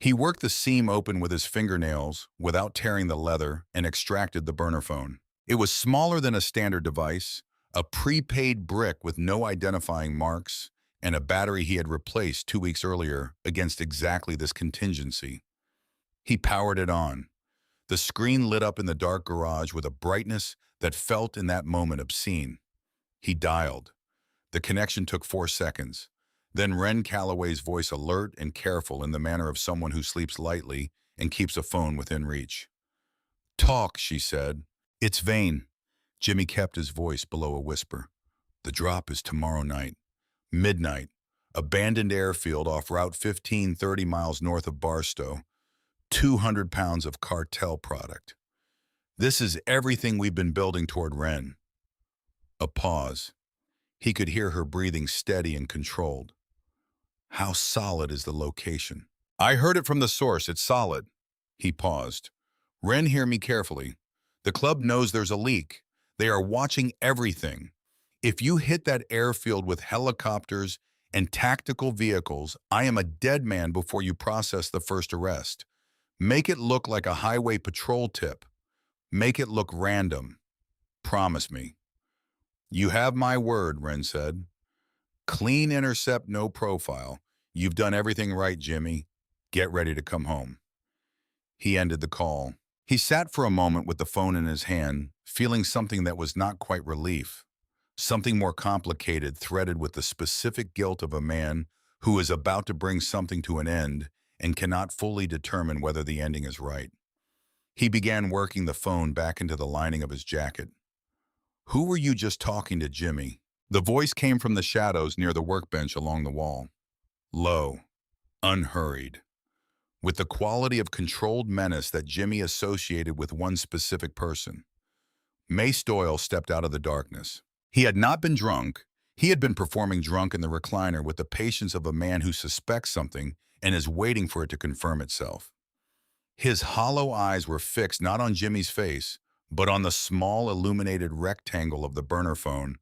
He worked the seam open with his fingernails without tearing the leather and extracted the burner phone. It was smaller than a standard device, a prepaid brick with no identifying marks, and a battery he had replaced 2 weeks earlier against exactly this contingency. He powered it on. The screen lit up in the dark garage with a brightness that felt in that moment obscene. He dialed. The connection took 4 seconds. Then Ren Calloway's voice, alert and careful in the manner of someone who sleeps lightly and keeps a phone within reach. "Talk," she said. "It's Vane." Jimmy kept his voice below a whisper. "The drop is tomorrow night. Midnight. Abandoned airfield off Route 15, 30 miles north of Barstow. 200 pounds of cartel product. This is everything we've been building toward, Ren." A pause. He could hear her breathing steady and controlled. "How solid is the location?" "I heard it from the source. It's solid." He paused. "Ren, hear me carefully. The club knows there's a leak. They are watching everything. If you hit that airfield with helicopters and tactical vehicles, I am a dead man before you process the first arrest. Make it look like a highway patrol tip. Make it look random. Promise me." "You have my word," Ren said. "Clean intercept, no profile. You've done everything right, Jimmy. Get ready to come home." He ended the call. He sat for a moment with the phone in his hand, feeling something that was not quite relief. Something more complicated, threaded with the specific guilt of a man who is about to bring something to an end and cannot fully determine whether the ending is right. He began working the phone back into the lining of his jacket. "Who were you just talking to, Jimmy?" The voice came from the shadows near the workbench along the wall. Low, unhurried, with the quality of controlled menace that Jimmy associated with one specific person. Mace Doyle stepped out of the darkness. He had not been drunk. He had been performing drunk in the recliner with the patience of a man who suspects something and is waiting for it to confirm itself. His hollow eyes were fixed not on Jimmy's face, but on the small illuminated rectangle of the burner phone,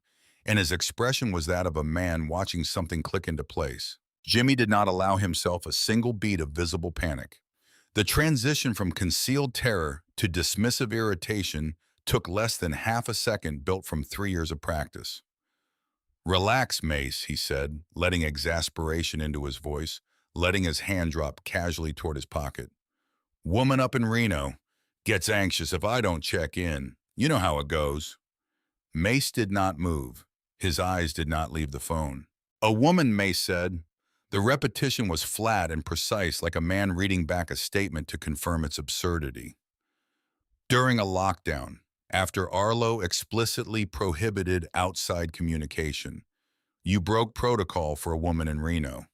and his expression was that of a man watching something click into place. Jimmy did not allow himself a single beat of visible panic. The transition from concealed terror to dismissive irritation took less than half a second, built from 3 years of practice. "Relax, Mace," he said, letting exasperation into his voice, letting his hand drop casually toward his pocket. "Woman up in Reno. Gets anxious if I don't check in. You know how it goes." Mace did not move. His eyes did not leave the phone. "A woman," Mace said. The repetition was flat and precise, like a man reading back a statement to confirm its absurdity. "During a lockdown, after Arlo explicitly prohibited outside communication, you broke protocol for a woman in Reno."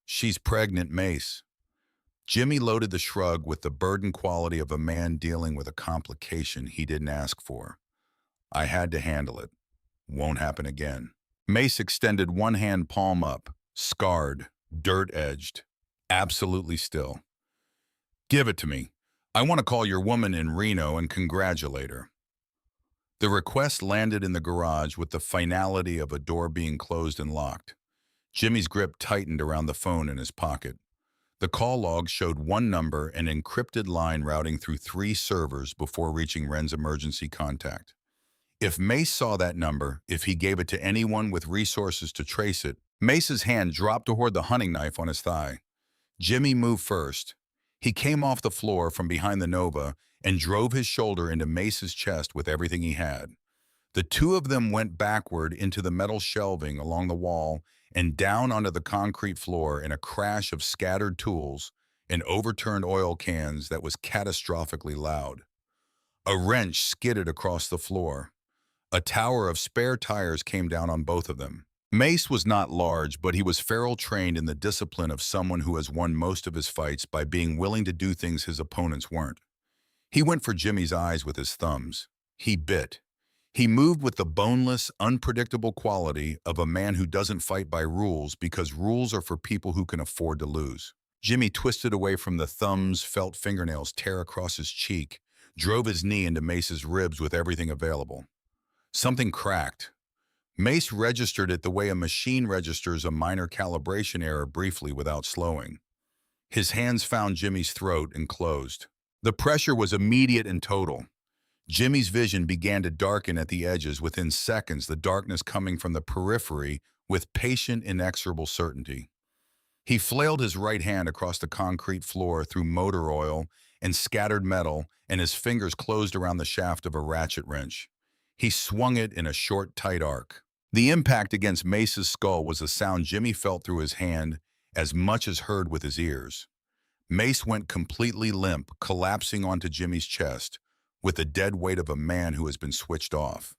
"She's pregnant, Mace." Jimmy loaded the shrug with the burdened quality of a man dealing with a complication he didn't ask for. "I had to handle it. Won't happen again." Mace extended one hand, palm up, scarred, dirt-edged, absolutely still. "Give it to me. I want to call your woman in Reno and congratulate her." The request landed in the garage with the finality of a door being closed and locked. Jimmy's grip tightened around the phone in his pocket. The call log showed one number, an encrypted line routing through 3 servers before reaching Ren's emergency contact. If Mace saw that number, if he gave it to anyone with resources to trace it, Mace's hand dropped toward the hunting knife on his thigh. Jimmy moved first. He came off the floor from behind the Nova and drove his shoulder into Mace's chest with everything he had. The two of them went backward into the metal shelving along the wall and down onto the concrete floor in a crash of scattered tools and overturned oil cans that was catastrophically loud. A wrench skidded across the floor. A tower of spare tires came down on both of them. Mace was not large, but he was feral, trained in the discipline of someone who has won most of his fights by being willing to do things his opponents weren't. He went for Jimmy's eyes with his thumbs. He bit. He moved with the boneless, unpredictable quality of a man who doesn't fight by rules because rules are for people who can afford to lose. Jimmy twisted away from the thumbs, felt fingernails tear across his cheek, drove his knee into Mace's ribs with everything available. Something cracked. Mace registered it the way a machine registers a minor calibration error briefly without slowing. His hands found Jimmy's throat and closed. The pressure was immediate and total. Jimmy's vision began to darken at the edges within seconds, the darkness coming from the periphery with patient, inexorable certainty. He flailed his right hand across the concrete floor through motor oil and scattered metal, and his fingers closed around the shaft of a ratchet wrench. He swung it in a short, tight arc. The impact against Mace's skull was a sound Jimmy felt through his hand as much as heard with his ears. Mace went completely limp, collapsing onto Jimmy's chest with the dead weight of a man who has been switched off.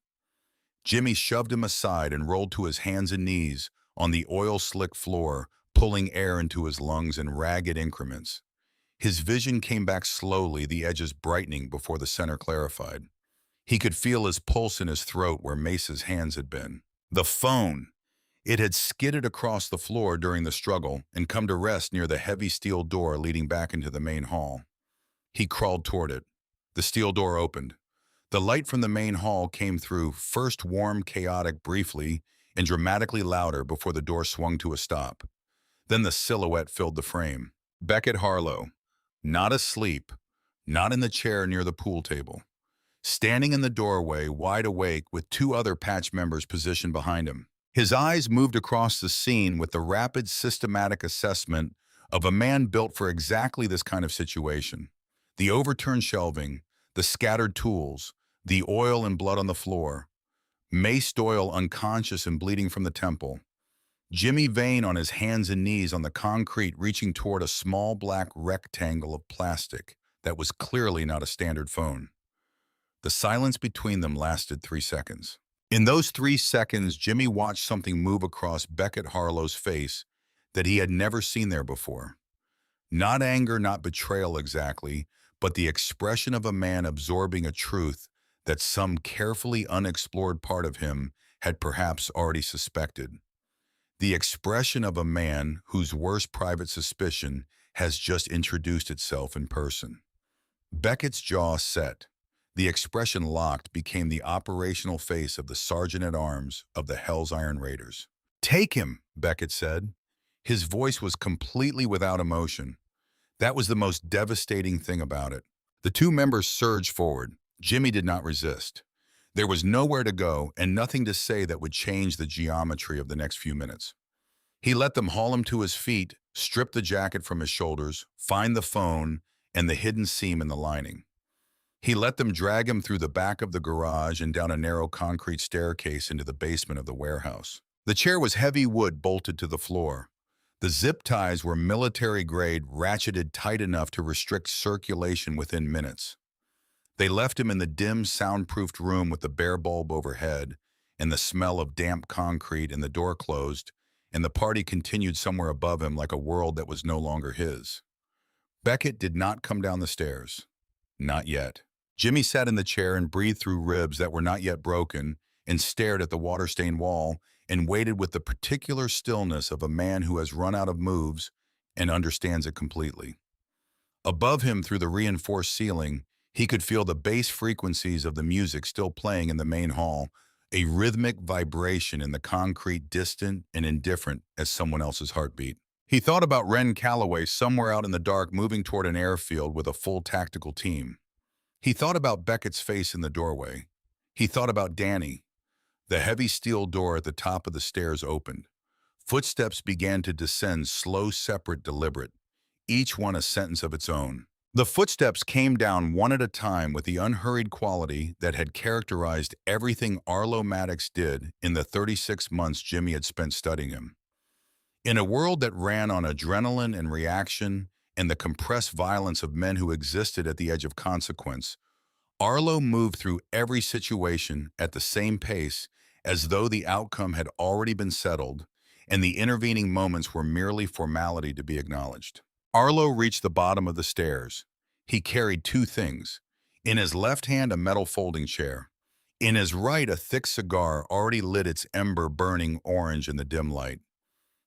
Jimmy shoved him aside and rolled to his hands and knees on the oil-slick floor, pulling air into his lungs in ragged increments. His vision came back slowly, the edges brightening before the center clarified. He could feel his pulse in his throat where Mace's hands had been. The phone! It had skidded across the floor during the struggle and come to rest near the heavy steel door leading back into the main hall. He crawled toward it. The steel door opened. The light from the main hall came through, first warm, chaotic briefly, and dramatically louder before the door swung to a stop. Then the silhouette filled the frame. Beckett Harlow, not asleep, not in the chair near the pool table. Standing in the doorway, wide awake, with two other patch members positioned behind him. His eyes moved across the scene with the rapid, systematic assessment of a man built for exactly this kind of situation. The overturned shelving, the scattered tools, the oil and blood on the floor, Mace Doyle unconscious and bleeding from the temple, Jimmy Vane on his hands and knees on the concrete reaching toward a small black rectangle of plastic that was clearly not a standard phone. The silence between them lasted 3 seconds. In those 3 seconds, Jimmy watched something move across Beckett Harlow's face that he had never seen there before. Not anger, not betrayal exactly, but the expression of a man absorbing a truth that some carefully unexplored part of him had perhaps already suspected. The expression of a man whose worst private suspicion has just introduced itself in person. Beckett's jaw set. The expression locked became the operational face of the sergeant-at-arms of the Hell's Iron Raiders. "Take him," Beckett said. His voice was completely without emotion. That was the most devastating thing about it. The two members surged forward. Jimmy did not resist. There was nowhere to go and nothing to say that would change the geometry of the next few minutes. He let them haul him to his feet, strip the jacket from his shoulders, find the phone and the hidden seam in the lining. He let them drag him through the back of the garage and down a narrow concrete staircase into the basement of the warehouse. The chair was heavy wood bolted to the floor. The zip ties were military-grade, ratcheted tight enough to restrict circulation within minutes. They left him in the dim, soundproofed room with the bare bulb overhead and the smell of damp concrete, and the door closed, and the party continued somewhere above him like a world that was no longer his. Beckett did not come down the stairs. Not yet. Jimmy sat in the chair and breathed through ribs that were not yet broken and stared at the water-stained wall and waited with the particular stillness of a man who has run out of moves and understands it completely. Above him, through the reinforced ceiling, he could feel the bass frequencies of the music still playing in the main hall, a rhythmic vibration in the concrete, distant and indifferent as someone else's heartbeat. He thought about Ren Calloway somewhere out in the dark moving toward an airfield with a full tactical team. He thought about Beckett's face in the doorway. He thought about Danny. The heavy steel door at the top of the stairs opened. Footsteps began to descend, slow, separate, deliberate, each one a sentence of its own. The footsteps came down one at a time with the unhurried quality that had characterized everything Arlo Maddox did in the 36 months Jimmy had spent studying him. In a world that ran on adrenaline and reaction and the compressed violence of men who existed at the edge of consequence, Arlo moved through every situation at the same pace as though the outcome had already been settled and the intervening moments were merely formality to be acknowledged. Arlo reached the bottom of the stairs. He carried two things. In his left hand, a metal folding chair. In his right, a thick cigar already lit its ember burning orange in the dim light.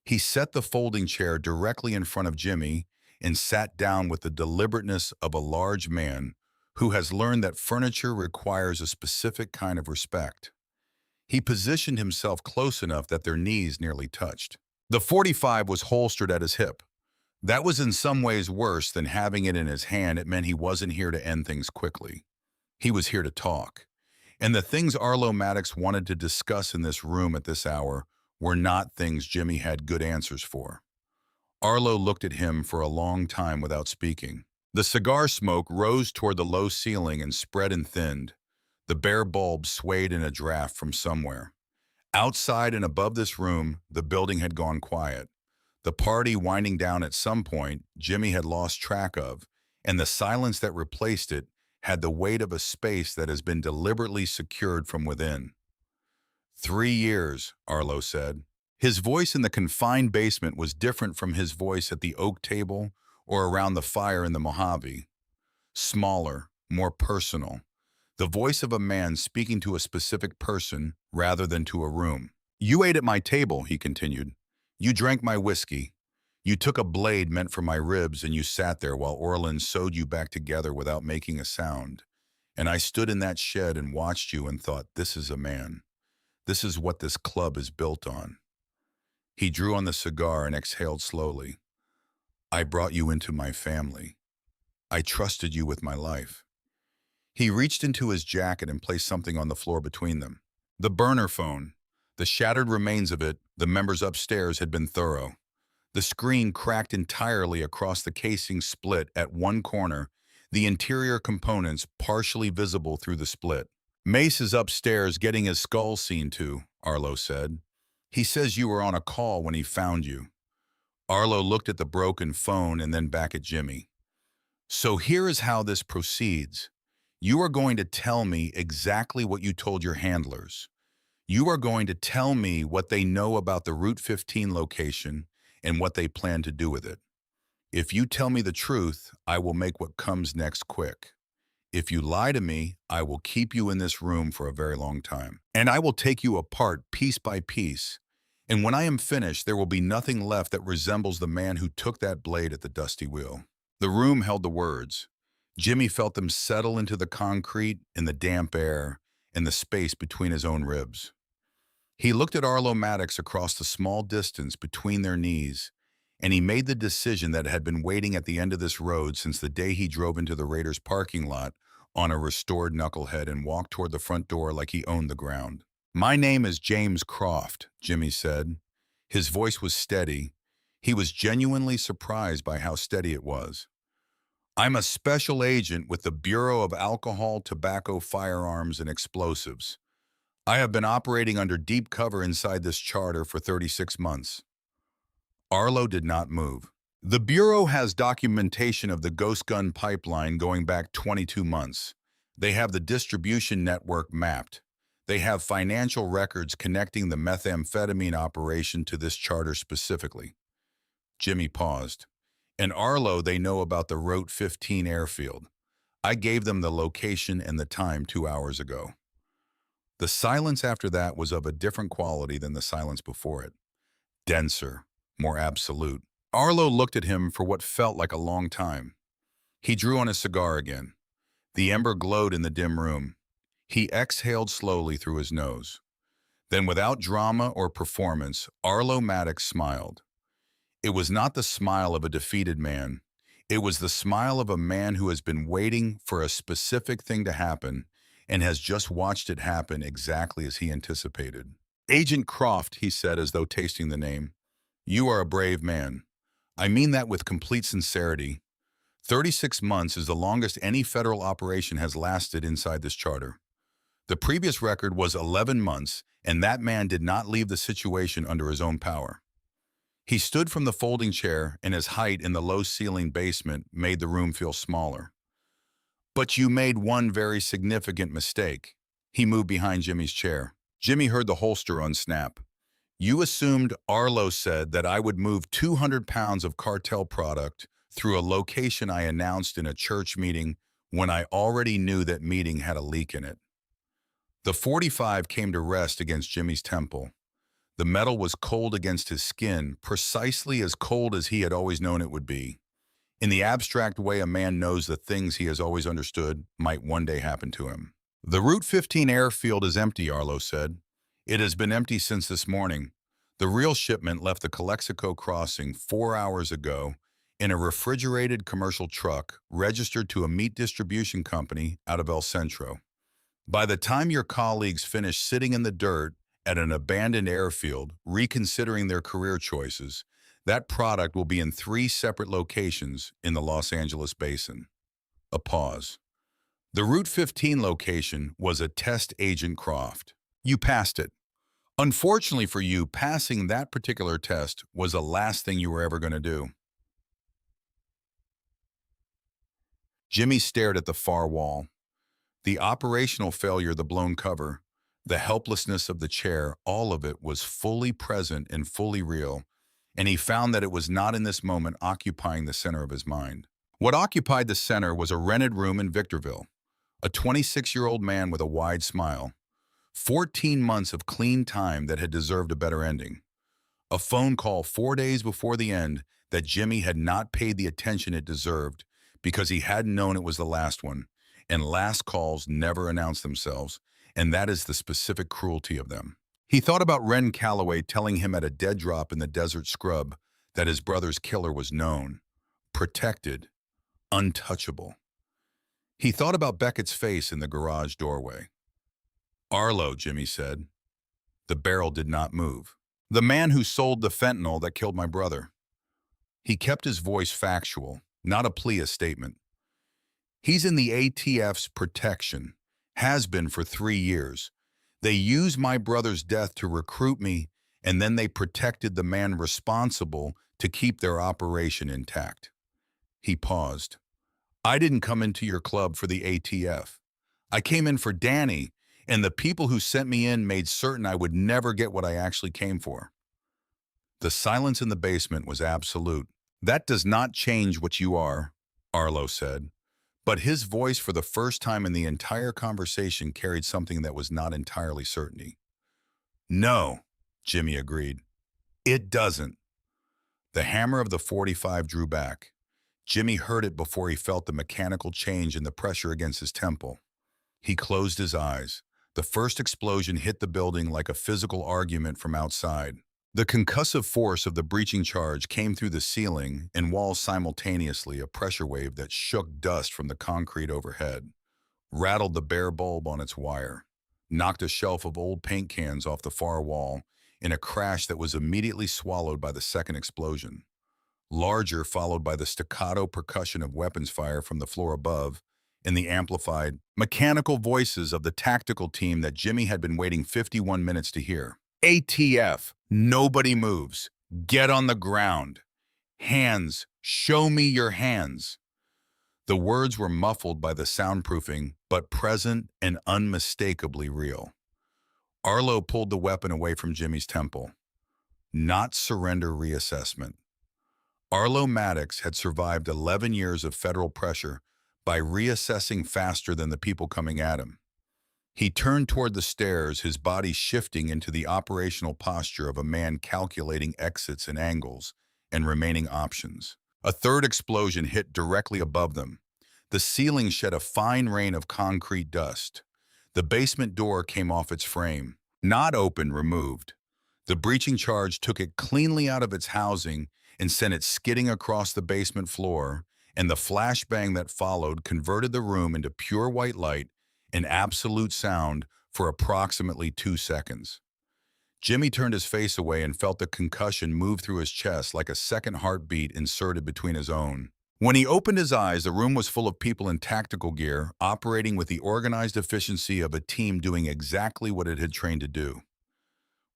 He set the folding chair directly in front of Jimmy and sat down with the deliberateness of a large man who has learned that furniture requires a specific kind of respect. He positioned himself close enough that their knees nearly touched. The 45 was holstered at his hip. That was in some ways worse than having it in his hand. It meant he wasn't here to end things quickly. He was here to talk. And the things Arlo Maddox wanted to discuss in this room at this hour were not things Jimmy had good answers for. Arlo looked at him for a long time without speaking. The cigar smoke rose toward the low ceiling and spread and thinned. The bare bulb swayed in a draft from somewhere. Outside and above this room, the building had gone quiet. The party winding down at some point, Jimmy had lost track of, and the silence that replaced it had the weight of a space that has been deliberately secured from within. 3 years, Arlo said. His voice in the confined basement was different from his voice at the oak table or around the fire in the Mojave. Smaller, more personal. The voice of a man speaking to a specific person rather than to a room. You ate at my table, he continued. You drank my whiskey. You took a blade meant for my ribs and you sat there while Orland sewed you back together without making a sound. And I stood in that shed and watched you and thought, this is a man. This is what this club is built on. He drew on the cigar and exhaled slowly. I brought you into my family. I trusted you with my life. He reached into his jacket and placed something on the floor between them. The burner phone. The shattered remains of it, the members upstairs had been thorough. The screen cracked entirely across the casing split at one corner, the interior components partially visible through the split. Mace is upstairs getting his skull seen to, Arlo said. He says you were on a call when he found you. Arlo looked at the broken phone and then back at Jimmy. So here is how this proceeds. You are going to tell me exactly what you told your handlers. You are going to tell me what they know about the Route 15 location and what they plan to do with it. If you tell me the truth, I will make what comes next quick. If you lie to me, I will keep you in this room for a very long time. And I will take you apart piece by piece. And when I am finished, there will be nothing left that resembles the man who took that blade at the dusty wheel. The room held the words. Jimmy felt them settle into the concrete and the damp air and the space between his own ribs. He looked at Arlo Maddox across the small distance between their knees, and he made the decision that had been waiting at the end of this road since the day he drove into the Raiders' parking lot on a restored knucklehead and walked toward the front door like he owned the ground. My name is James Croft, Jimmy said. His voice was steady. He was genuinely surprised by how steady it was. I'm a special agent with the Bureau of Alcohol, Tobacco, Firearms, and Explosives. I have been operating under deep cover inside this charter for 36 months. Arlo did not move. The Bureau has documentation of the Ghost Gun pipeline going back 22 months. They have the distribution network mapped. They have financial records connecting the methamphetamine operation to this charter specifically. Jimmy paused. And Arlo, they know about the Route 15 airfield. I gave them the location and the time 2 hours ago. The silence after that was of a different quality than the silence before it. Denser, more absolute. Arlo looked at him for what felt like a long time. He drew on his cigar again. The ember glowed in the dim room. He exhaled slowly through his nose. Then, without drama or performance, Arlo Maddox smiled. It was not the smile of a defeated man. It was the smile of a man who has been waiting for a specific thing to happen and has just watched it happen exactly as he anticipated. Agent Croft, he said as though tasting the name, you are a brave man. I mean that with complete sincerity. 36 months is the longest any federal operation has lasted inside this charter. The previous record was 11 months, and that man did not leave the situation under his own power. He stood from the folding chair, and his height in the low-ceiling basement made the room feel smaller. But you made one very significant mistake. He moved behind Jimmy's chair. Jimmy heard the holster unsnap. You assumed, Arlo said, that I would move 200 pounds of cartel product through a location I announced in a church meeting when I already knew that meeting had a leak in it. The 45 came to rest against Jimmy's temple. The metal was cold against his skin, precisely as cold as he had always known it would be. In the abstract way a man knows the things he has always understood might one day happen to him. The Route 15 airfield is empty, Arlo said. It has been empty since this morning. The real shipment left the Calexico crossing 4 hours ago in a refrigerated commercial truck registered to a meat distribution company out of El Centro. By the time your colleagues finish sitting in the dirt at an abandoned airfield, reconsidering their career choices, that product will be in 3 separate locations in the Los Angeles basin. A pause. The Route 15 location was a test agent Croft. You passed it. Unfortunately for you, passing that particular test was the last thing you were ever going to do. Jimmy stared at the far wall. The operational failure, the blown cover, the helplessness of the chair, all of it was fully present and fully real, and he found that it was not in this moment occupying the center of his mind. What occupied the center was a rented room in Victorville, a 26-year-old man with a wide smile, 14 months of clean time that had deserved a better ending, a phone call 4 days before the end that Jimmy had not paid the attention it deserved because he hadn't known it was the last one, and last calls never announce themselves, and that is the specific cruelty of them. He thought about Ren Calloway telling him at a dead drop in the desert scrub that his brother's killer was known, protected, untouchable. He thought about Beckett's face in the garage doorway. Arlo, Jimmy said. The barrel did not move. The man who sold the fentanyl that killed my brother. He kept his voice factual, not a plea, a statement. He's in the ATF's protection, has been for 3 years. They used my brother's death to recruit me, and then they protected the man responsible to keep their operation intact. He paused. I didn't come into your club for the ATF. I came in for Danny, and the people who sent me in made certain I would never get what I actually came for. The silence in the basement was absolute. That does not change what you are, Arlo said. But his voice for the first time in the entire conversation carried something that was not entirely certainty. No, Jimmy agreed. It doesn't. The hammer of the 45 drew back. Jimmy heard it before he felt the mechanical change in the pressure against his temple. He closed his eyes. The first explosion hit the building like a physical argument from outside. The concussive force of the breaching charge came through the ceiling and walls simultaneously, a pressure wave that shook dust from the concrete overhead, rattled the bare bulb on its wire, knocked a shelf of old paint cans off the far wall in a crash that was immediately swallowed by the second explosion. Larger, followed by the staccato percussion of weapons fire from the floor above and the amplified, mechanical voices of the tactical team that Jimmy had been waiting 51 minutes to hear. ATF, nobody moves. Get on the ground. Hands, show me your hands. The words were muffled by the soundproofing, but present and unmistakably real. Arlo pulled the weapon away from Jimmy's temple. Not surrender reassessment. Arlo Maddox had survived 11 years of federal pressure by reassessing faster than the people coming at him. He turned toward the stairs, his body shifting into the operational posture of a man calculating exits and angles and remaining options. A third explosion hit directly above them. The ceiling shed a fine rain of concrete dust. The basement door came off its frame, not open, removed. The breaching charge took it cleanly out of its housing and sent it skidding across the basement floor, and the flashbang that followed converted the room into pure white light and absolute sound for approximately 2 seconds. Jimmy turned his face away and felt the concussion move through his chest like a second heartbeat inserted between his own. When he opened his eyes, the room was full of people in tactical gear, operating with the organized efficiency of a team doing exactly what it had trained to do.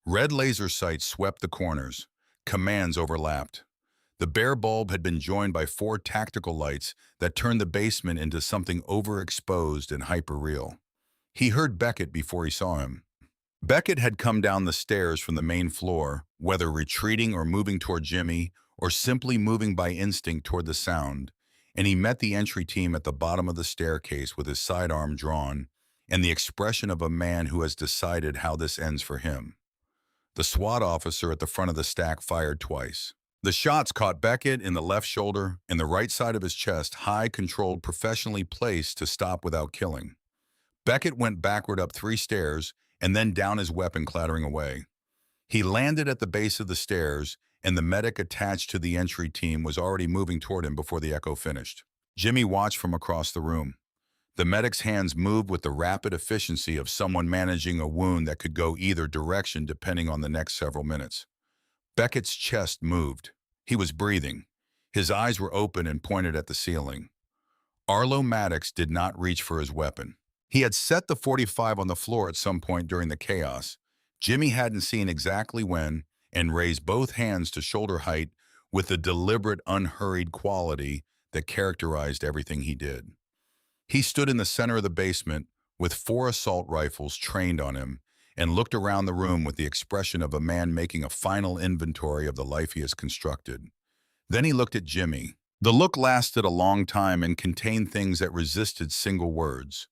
Red laser sights swept the corners. Commands overlapped. The bare bulb had been joined by 4 tactical lights that turned the basement into something overexposed and hyper-real. He heard Beckett before he saw him. Beckett had come down the stairs from the main floor, whether retreating or moving toward Jimmy, or simply moving by instinct toward the sound, and he met the entry team at the bottom of the staircase with his sidearm drawn and the expression of a man who has decided how this ends for him. The SWAT officer at the front of the stack fired twice. The shots caught Beckett in the left shoulder and the right side of his chest, high, controlled, professionally placed to stop without killing. Beckett went backward up 3 stairs and then down, his weapon clattering away. He landed at the base of the stairs, and the medic attached to the entry team was already moving toward him before the echo finished. Jimmy watched from across the room. The medic's hands moved with the rapid efficiency of someone managing a wound that could go either direction depending on the next several minutes. Beckett's chest moved. He was breathing. His eyes were open and pointed at the ceiling. Arlo Maddox did not reach for his weapon. He had set the .45 on the floor at some point during the chaos. Jimmy hadn't seen exactly when, and raised both hands to shoulder height with the deliberate, unhurried quality that characterized everything he did. He stood in the center of the basement with 4 assault rifles trained on him and looked around the room with the expression of a man making a final inventory of the life he has constructed. Then he looked at Jimmy. The look lasted a long time and contained things that resisted single words.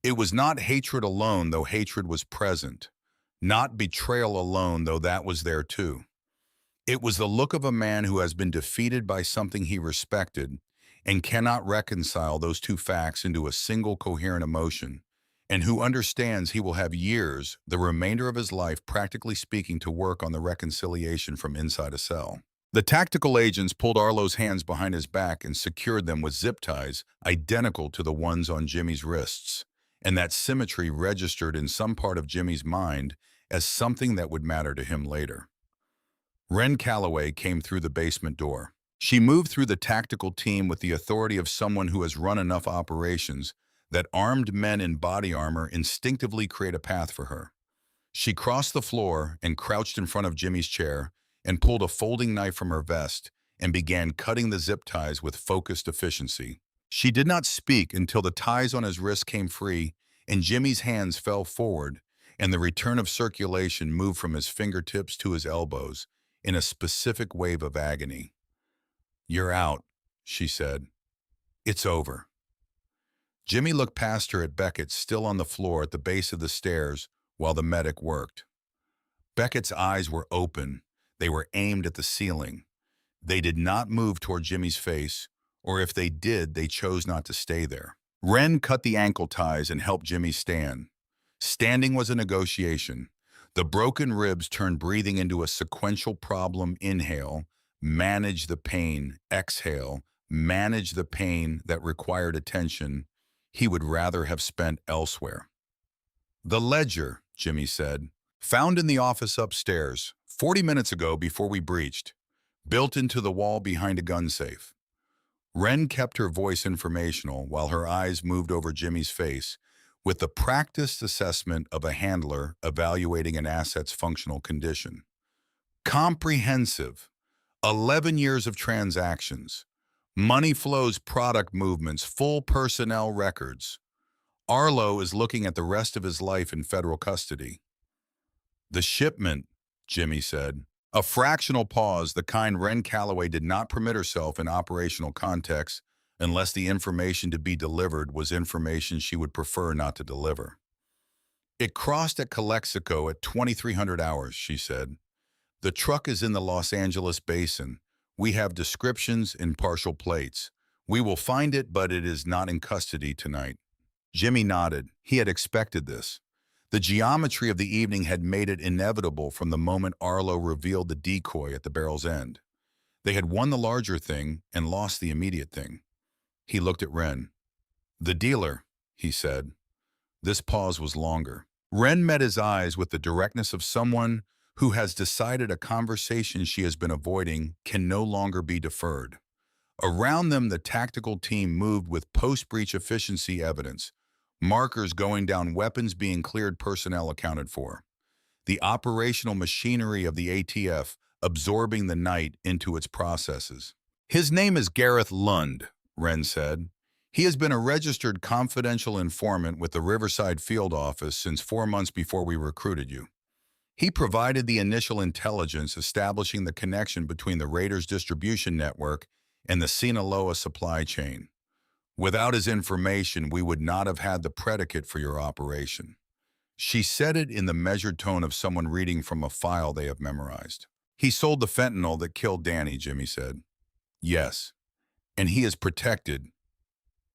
It was not hatred alone, though hatred was present. Not betrayal alone, though that was there too. It was the look of a man who has been defeated by something he respected and cannot reconcile those two facts into a single coherent emotion, and who understands he will have years, the remainder of his life practically speaking, to work on the reconciliation from inside a cell. The tactical agents pulled Arlo's hands behind his back and secured them with zip ties identical to the ones on Jimmy's wrists, and that symmetry registered in some part of Jimmy's mind as something that would matter to him later. Wren Calloway came through the basement door. She moved through the tactical team with the authority of someone who has run enough operations that armed men in body armor instinctively create a path for her. She crossed the floor and crouched in front of Jimmy's chair and pulled a folding knife from her vest and began cutting the zip ties with focused efficiency. She did not speak until the ties on his wrist came free and Jimmy's hands fell forward and the return of circulation moved from his fingertips to his elbows in a specific wave of agony. "You're out," she said. "It's over." Jimmy looked past her at Beckett, still on the floor at the base of the stairs, while the medic worked. Beckett's eyes were open. They were aimed at the ceiling. They did not move toward Jimmy's face, or if they did, they chose not to stay there. Wren cut the ankle ties and helped Jimmy stand. Standing was a negotiation. The broken ribs turned breathing into a sequential problem. Inhale, manage the pain. Exhale, manage the pain that required attention he would rather have spent elsewhere. "The ledger," Jimmy said, "found in the office upstairs 40 minutes ago before we breached, built into the wall behind a gun safe." Wren kept her voice informational while her eyes moved over Jimmy's face with the practiced assessment of a handler evaluating an asset's functional condition. Comprehensive. 11 years of transactions. Money flows, product movements, full personnel records. Arlo is looking at the rest of his life in federal custody. "The shipment," Jimmy said. A fractional pause, the kind Wren Calloway did not permit herself in operational context unless the information to be delivered was information she would prefer not to deliver. "It crossed at Calexico at 2300 hours, she said. "The truck is in the Los Angeles basin. We have descriptions in partial plates. We will find it, but it is not in custody tonight." Jimmy nodded. He had expected this. The geometry of the evening had made it inevitable from the moment Arlo revealed the decoy at the barrel's end. They had won the larger thing and lost the immediate thing. He looked at Wren. "The dealer," he said. This pause was longer. Wren met his eyes with the directness of someone who has decided a conversation she has been avoiding can no longer be deferred. Around them, the tactical team moved with post-breach efficiency evidence, markers going down, weapons being cleared, personnel accounted for. The operational machinery of the ATF absorbing the night into its processes. "His name is Gareth Lund," Wren said. "He has been a registered confidential informant with the Riverside field office since 4 months before we recruited you. He provided the initial intelligence establishing the connection between the Raiders distribution network and the Sinaloa supply chain. Without his information, we would not have had the predicate for your operation. She said it in the measured tone of someone reading from a file they have memorized. He sold the fentanyl that killed Danny, Jimmy said. Yes, and he is protected.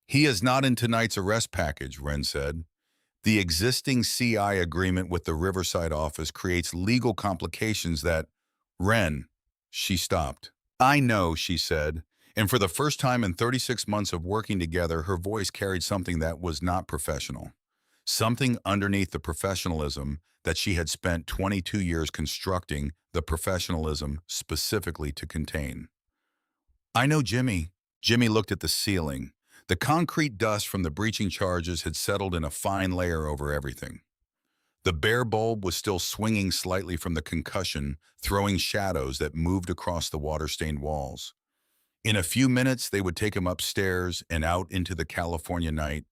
He is not in tonight's arrest package, Wren said. The existing CI agreement with the Riverside office creates legal complications that… Wren, she stopped. I know, she said, and for the first time in 36 months of working together, her voice carried something that was not professional. Something underneath the professionalism that she had spent 22 years constructing the professionalism specifically to contain. I know, Jimmy. Jimmy looked at the ceiling. The concrete dust from the breaching charges had settled in a fine layer over everything. The bare bulb was still swinging slightly from the concussion, throwing shadows that moved across the water-stained walls. In a few minutes, they would take him upstairs and out into the California night,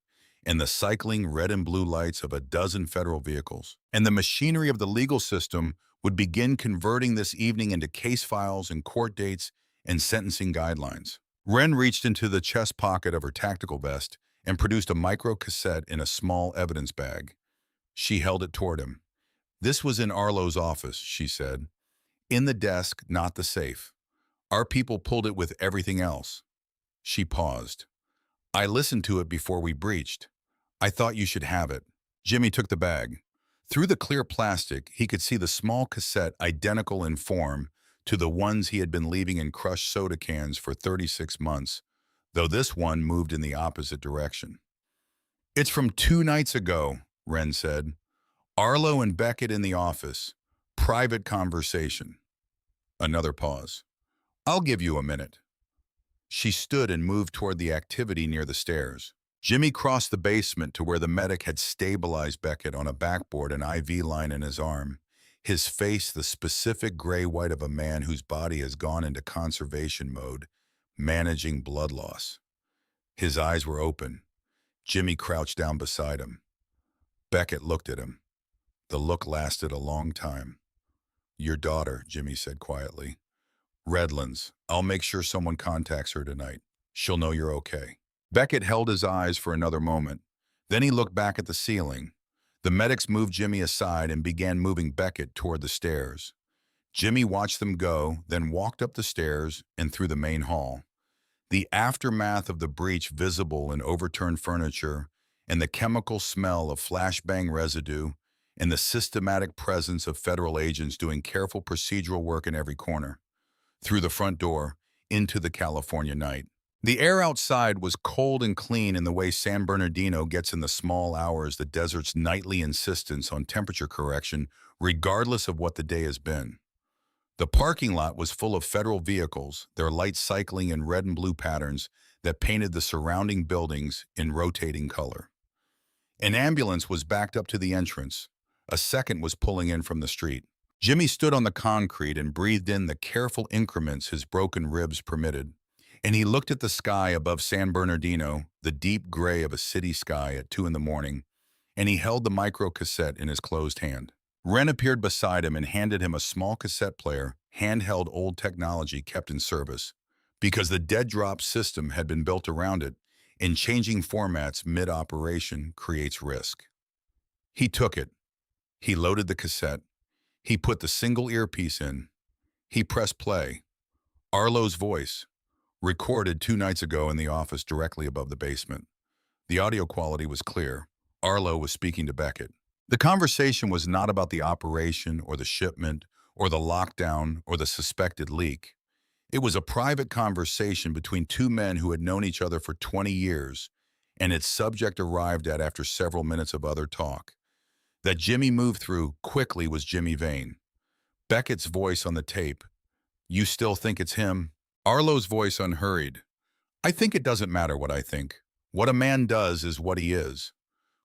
and the cycling red and blue lights of a dozen federal vehicles. And the machinery of the legal system would begin converting this evening into case files and court dates and sentencing guidelines. Wren reached into the chest pocket of her tactical vest and produced a micro cassette in a small evidence bag. She held it toward him. This was in Arlo's office, she said. In the desk, not the safe. Our people pulled it with everything else. She paused. I listened to it before we breached. I thought you should have it. Jimmy took the bag. Through the clear plastic, he could see the small cassette identical in form to the ones he had been leaving in crushed soda cans for 36 months, though this one moved in the opposite direction. It's from 2 nights ago, Wren said. Arlo and Beckett in the office. Private conversation. Another pause. I'll give you a minute. She stood and moved toward the activity near the stairs. Jimmy crossed the basement to where the medic had stabilized Beckett on a backboard, an IV line in his arm. His face the specific gray-white of a man whose body has gone into conservation mode, managing blood loss. His eyes were open. Jimmy crouched down beside him. Beckett looked at him. The look lasted a long time. Your daughter, Jimmy said quietly. Redlands. I'll make sure someone contacts her tonight. She'll know you're okay. Beckett held his eyes for another moment. Then he looked back at the ceiling. The medics moved Jimmy aside and began moving Beckett toward the stairs. Jimmy watched them go, then walked up the stairs and through the main hall. The aftermath of the breach visible in overturned furniture and the chemical smell of flashbang residue and the systematic presence of federal agents doing careful procedural work in every corner. Through the front door, into the California night. The air outside was cold and clean in the way San Bernardino gets in the small hours, the desert's nightly insistence on temperature correction, regardless of what the day has been. The parking lot was full of federal vehicles, their lights cycling in red and blue patterns that painted the surrounding buildings in rotating color. An ambulance was backed up to the entrance. A second was pulling in from the street. Jimmy stood on the concrete and breathed in the careful increments his broken ribs permitted. And he looked at the sky above San Bernardino, the deep gray of a city sky at 2 in the morning, and he held the micro cassette in his closed hand. Wren appeared beside him and handed him a small cassette player, handheld old technology kept in service, because the dead drop system had been built around it, and changing formats mid-operation creates risk. He took it. He loaded the cassette. He put the single earpiece in. He pressed play. Arlo's voice, recorded 2 nights ago in the office directly above the basement. The audio quality was clear. Arlo was speaking to Beckett. The conversation was not about the operation or the shipment or the lockdown or the suspected leak. It was a private conversation between 2 men who had known each other for 20 years, and its subject arrived at after several minutes of other talk. That Jimmy moved through quickly was Jimmy Vane. Beckett's voice on the tape. You still think it's him? Arlo's voice unhurried. I think it doesn't matter what I think. What a man does is what he is.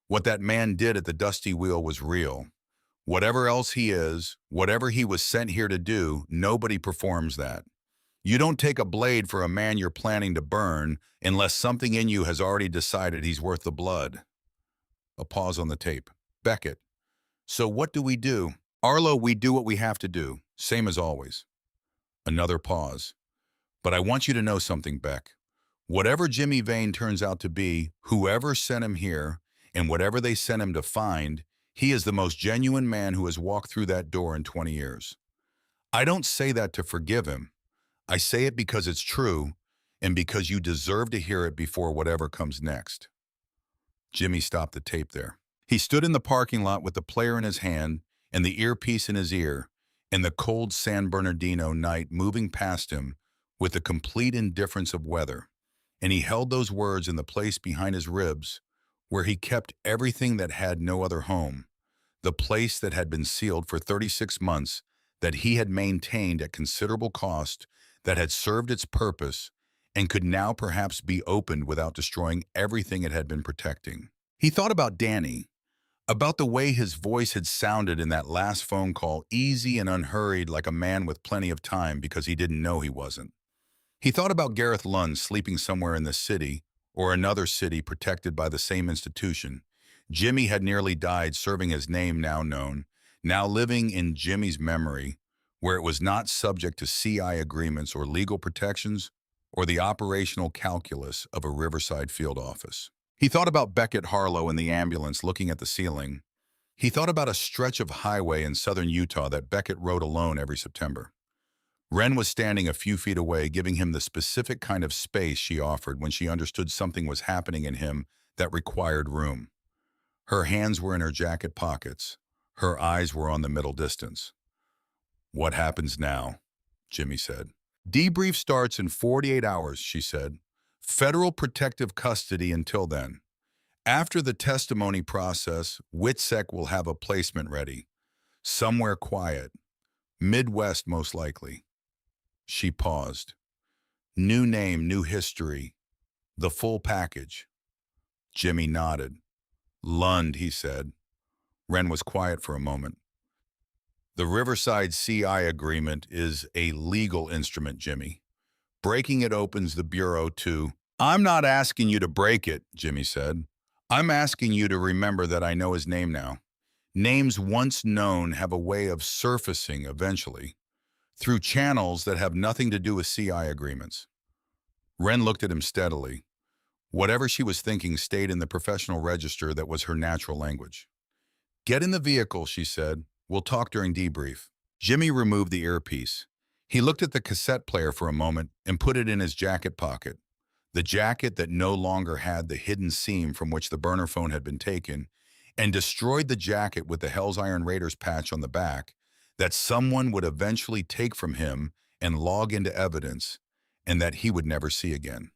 What that man did at the Dusty Wheel was real. Whatever else he is, whatever he was sent here to do, nobody performs that. You don't take a blade for a man you're planning to burn unless something in you has already decided he's worth the blood. A pause on the tape. Beckett. So what do? Arlo, we do what we have to do, same as always. Another pause. But I want you to know something, Beck. Whatever Jimmy Vane turns out to be, whoever sent him here, and whatever they sent him to find, he is the most genuine man who has walked through that door in 20 years. I don't say that to forgive him. I say it because it's true and because you deserve to hear it before whatever comes next. Jimmy stopped the tape there. He stood in the parking lot with the player in his hand and the earpiece in his ear, and the cold San Bernardino night moving past him with the complete indifference of weather. And he held those words in the place behind his ribs where he kept everything that had no other home, the place that had been sealed for 36 months, that he had maintained at considerable cost, that had served its purpose, and could now perhaps be opened without destroying everything it had been protecting. He thought about Danny, about the way his voice had sounded in that last phone call, easy and unhurried like a man with plenty of time because he didn't know he wasn't. He thought about Gareth Lund sleeping somewhere in the city, or another city protected by the same institution. Jimmy had nearly died serving his name now known, now living in Jimmy's memory, where it was not subject to CI agreements or legal protections or the operational calculus of a Riverside field office. He thought about Beckett Harlow in the ambulance looking at the ceiling. He thought about a stretch of highway in southern Utah that Beckett rode alone every September. Wren was standing a few feet away, giving him the specific kind of space she offered when she understood something was happening in him that required room. Her hands were in her jacket pockets. Her eyes were on the middle distance. "What happens now?" Jimmy said. "Debrief starts in 48 hours, she said. "Federal protective custody until then. After the testimony process, WITSEC will have a placement ready. Somewhere quiet. Midwest, most likely." She paused. New name, new history. The full package. Jimmy nodded. "Lund," he said. Wren was quiet for a moment. "The Riverside CI agreement is a legal instrument, Jimmy. Breaking it opens the Bureau to—" "I'm not asking you to break it," Jimmy said. "I'm asking you to remember that I know his name now. Names once known have a way of surfacing eventually, through channels that have nothing to do with CI agreements." Wren looked at him steadily. Whatever she was thinking stayed in the professional register that was her natural language. "Get in the vehicle," she said. "We'll talk during debrief." Jimmy removed the earpiece. He looked at the cassette player for a moment and put it in his jacket pocket. The jacket that no longer had the hidden seam from which the burner phone had been taken, and destroyed the jacket with the Hell's Iron Raiders patch on the back that someone would eventually take from him and log into evidence, and that he would never see again.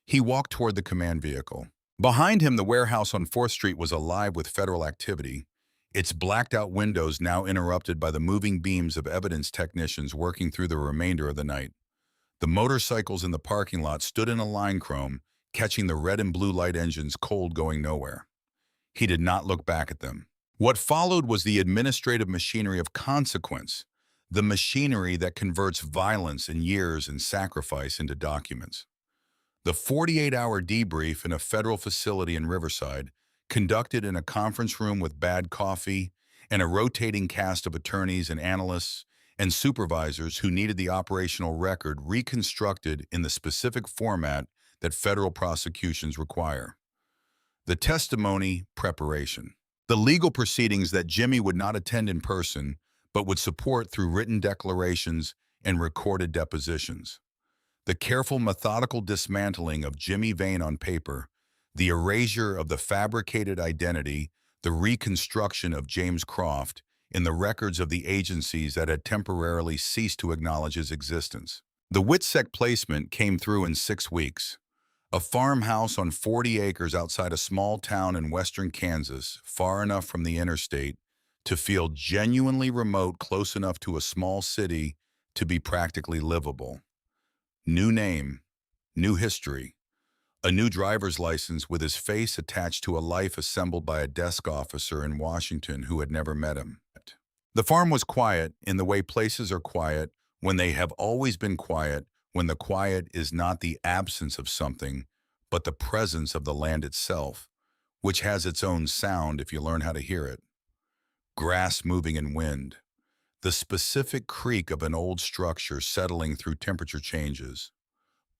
He walked toward the command vehicle. Behind him, the warehouse on 4th Street was alive with federal activity, its blacked-out windows now interrupted by the moving beams of evidence technicians working through the remainder of the night. The motorcycles in the parking lot stood in a line chrome, catching the red and blue light engines cold going nowhere. He did not look back at them. What followed was the administrative machinery of consequence, the machinery that converts violence and years and sacrifice into documents. The 48-hour debrief in a federal facility in Riverside, conducted in a conference room with bad coffee and a rotating cast of attorneys and analysts and supervisors who needed the operational record reconstructed in the specific format that federal prosecutions require. The testimony preparation. The legal proceedings that Jimmy would not attend in person, but would support through written declarations and recorded depositions. The careful, methodical dismantling of Jimmy Vane on paper, the erasure of the fabricated identity, the reconstruction of James Croft in the records of the agencies that had temporarily ceased to acknowledge his existence. The WITSEC placement came through in 6 weeks. A farmhouse on 40 acres outside a small town in western Kansas, far enough from the interstate to feel genuinely remote, close enough to a small city to be practically livable. New name, new history, a new driver's license with his face attached to a life assembled by a desk officer in Washington who had never met him. The farm was quiet in the way places are quiet when they have always been quiet, when the quiet is not the absence of something, but the presence of the land itself, which has its own sound if you learn how to hear it. Grass moving in wind, the specific creak of an old structure settling through temperature changes,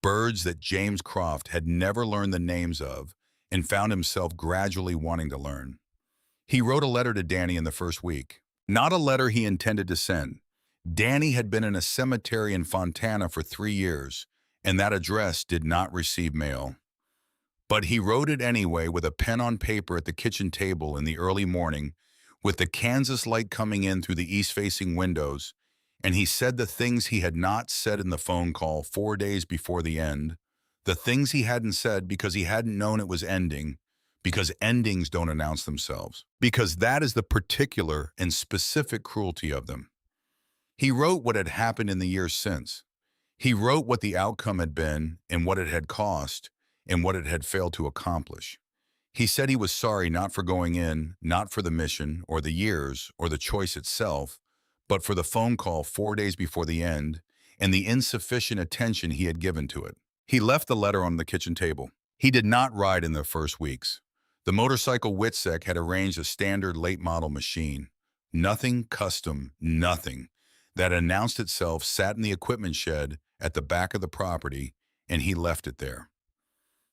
birds that James Croft had never learned the names of and found himself gradually wanting to learn. He wrote a letter to Danny in the first week. Not a letter he intended to send. Danny had been in a cemetery in Fontana for 3 years, and that address did not receive mail. But he wrote it anyway with a pen on paper at the kitchen table in the early morning, with the Kansas light coming in through the east-facing windows, and he said the things he had not said in the phone call 4 days before the end, the things he hadn't said because he hadn't known it was ending, because endings don't announce themselves, because that is the particular and specific cruelty of them. He wrote what had happened in the years since. He wrote what the outcome had been and what it had cost and what it had failed to accomplish. He said he was sorry not for going in, not for the mission or the years or the choice itself, but for the phone call 4 days before the end and the insufficient attention he had given to it. He left the letter on the kitchen table. He did not ride in the first weeks. The motorcycle Witsec had arranged a standard late-model machine. Nothing custom, nothing. That announced itself sat in the equipment shed at the back of the property, and he left it there.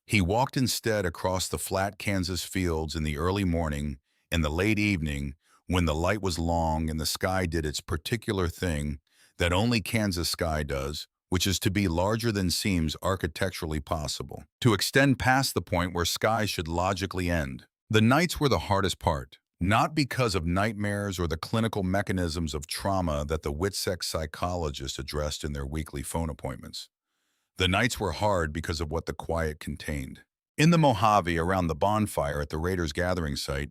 He walked instead across the flat Kansas fields in the early morning and the late evening when the light was long and the sky did its particular thing that only Kansas sky does, which is to be larger than seems architecturally possible, to extend past the point where skies should logically end. The nights were the hardest part, not because of nightmares or the clinical mechanisms of trauma that the Witsec psychologists addressed in their weekly phone appointments. The nights were hard because of what the quiet contained. In the Mojave around the bonfire at the Raiders gathering site,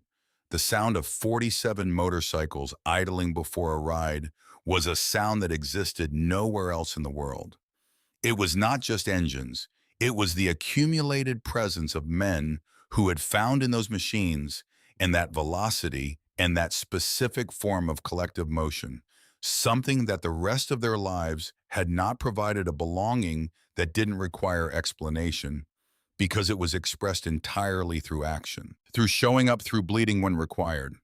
the sound of 47 motorcycles idling before a ride was a sound that existed nowhere else in the world. It was not just engines. It was the accumulated presence of men who had found in those machines and that velocity and that specific form of collective motion, something that the rest of their lives had not provided, a belonging that didn't require explanation because it was expressed entirely through action, through showing up, through bleeding when required.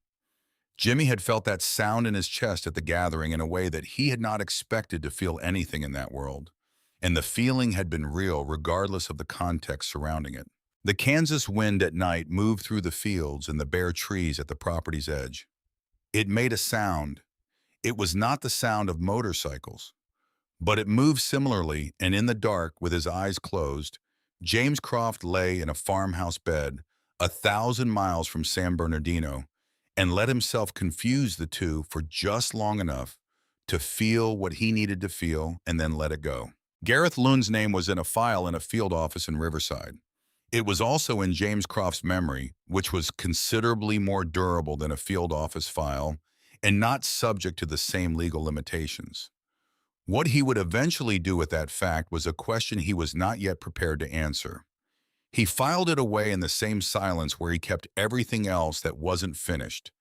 Jimmy had felt that sound in his chest at the gathering in a way that he had not expected to feel anything in that world, and the feeling had been real regardless of the context surrounding it. The Kansas wind at night moved through the fields and the bare trees at the property's edge. It made a sound. It was not the sound of motorcycles, but it moved similarly, and in the dark, with his eyes closed, James Croft lay in a farmhouse bed 1,000 miles from San Bernardino and let himself confuse the two for just long enough to feel what he needed to feel and then let it go. Gareth Loon's name was in a file in a field office in Riverside. It was also in James Croft's memory, which was considerably more durable than a field office file and not subject to the same legal limitations. What he would eventually do with that fact was a question he was not yet prepared to answer. He filed it away in the same silence where he kept everything else that wasn't finished,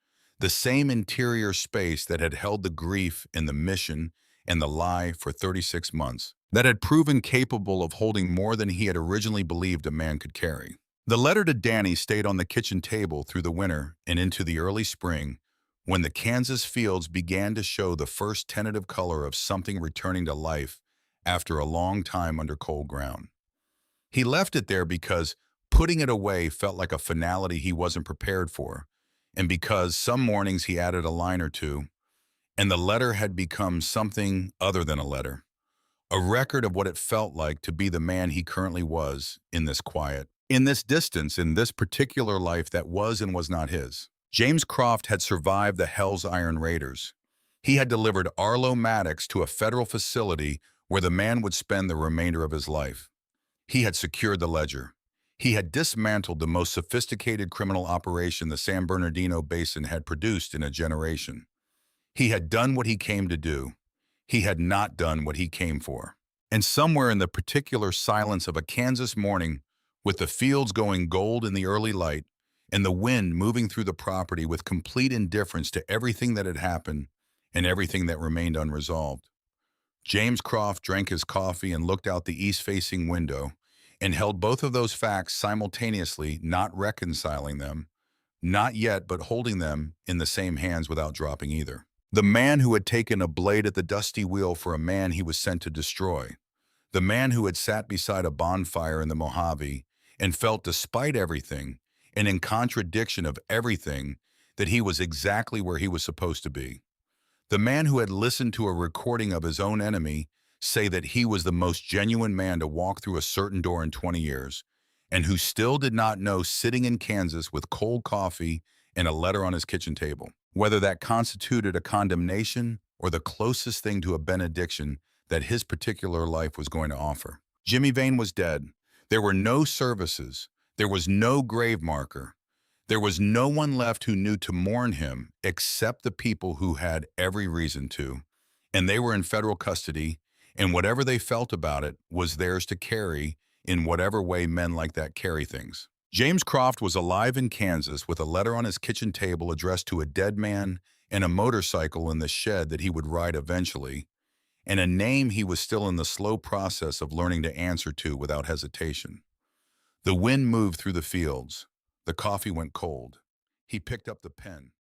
the same interior space that had held the grief and the mission and the lie for 36 months, that had proven capable of holding more than he had originally believed a man could carry. The letter to Danny stayed on the kitchen table through the winter and into the early spring, when the Kansas fields began to show the first tentative color of something returning to life after a long time under cold ground. He left it there because putting it away felt like a finality he wasn't prepared for, and because some mornings he added a line or two, and the letter had become something other than a letter, a record of what it felt like to be the man he currently was in this quiet, in this distance, in this particular life that was and was not his. James Croft had survived the Hell's Iron Raiders. He had delivered Arlo Maddox to a federal facility where the man would spend the remainder of his life. He had secured the ledger. He had dismantled the most sophisticated criminal operation the San Bernardino Basin had produced in a generation. He had done what he came to do. He had not done what he came for. And somewhere in the particular silence of a Kansas morning, with the fields going gold in the early light, and the wind moving through the property with complete indifference to everything that had happened and everything that remained unresolved, James Croft drank his coffee and looked out the east-facing window and held both of those facts simultaneously, not reconciling them, not yet, but holding them in the same hands without dropping either. The man who had taken a blade at the dusty wheel for a man he was sent to destroy. The man who had sat beside a bonfire in the Mojave and felt, despite everything, and in contradiction of everything, that he was exactly where he was supposed to be. The man who had listened to a recording of his own enemy say that he was the most genuine man to walk through a certain door in 20 years, and who still did not know, sitting in Kansas with cold coffee and a letter on his kitchen table, whether that constituted a condemnation or the closest thing to a benediction that his particular life was going to offer. Jimmy Vane was dead. There were no services. There was no grave marker. There was no one left who knew to mourn him except the people who had every reason to. And they were in federal custody, and whatever they felt about it was theirs to carry in whatever way men like that carry things. James Croft was alive in Kansas with a letter on his kitchen table addressed to a dead man and a motorcycle in the shed that he would ride eventually, and a name he was still in the slow process of learning to answer to without hesitation. The wind moved through the fields. The coffee went cold. He picked up the pen.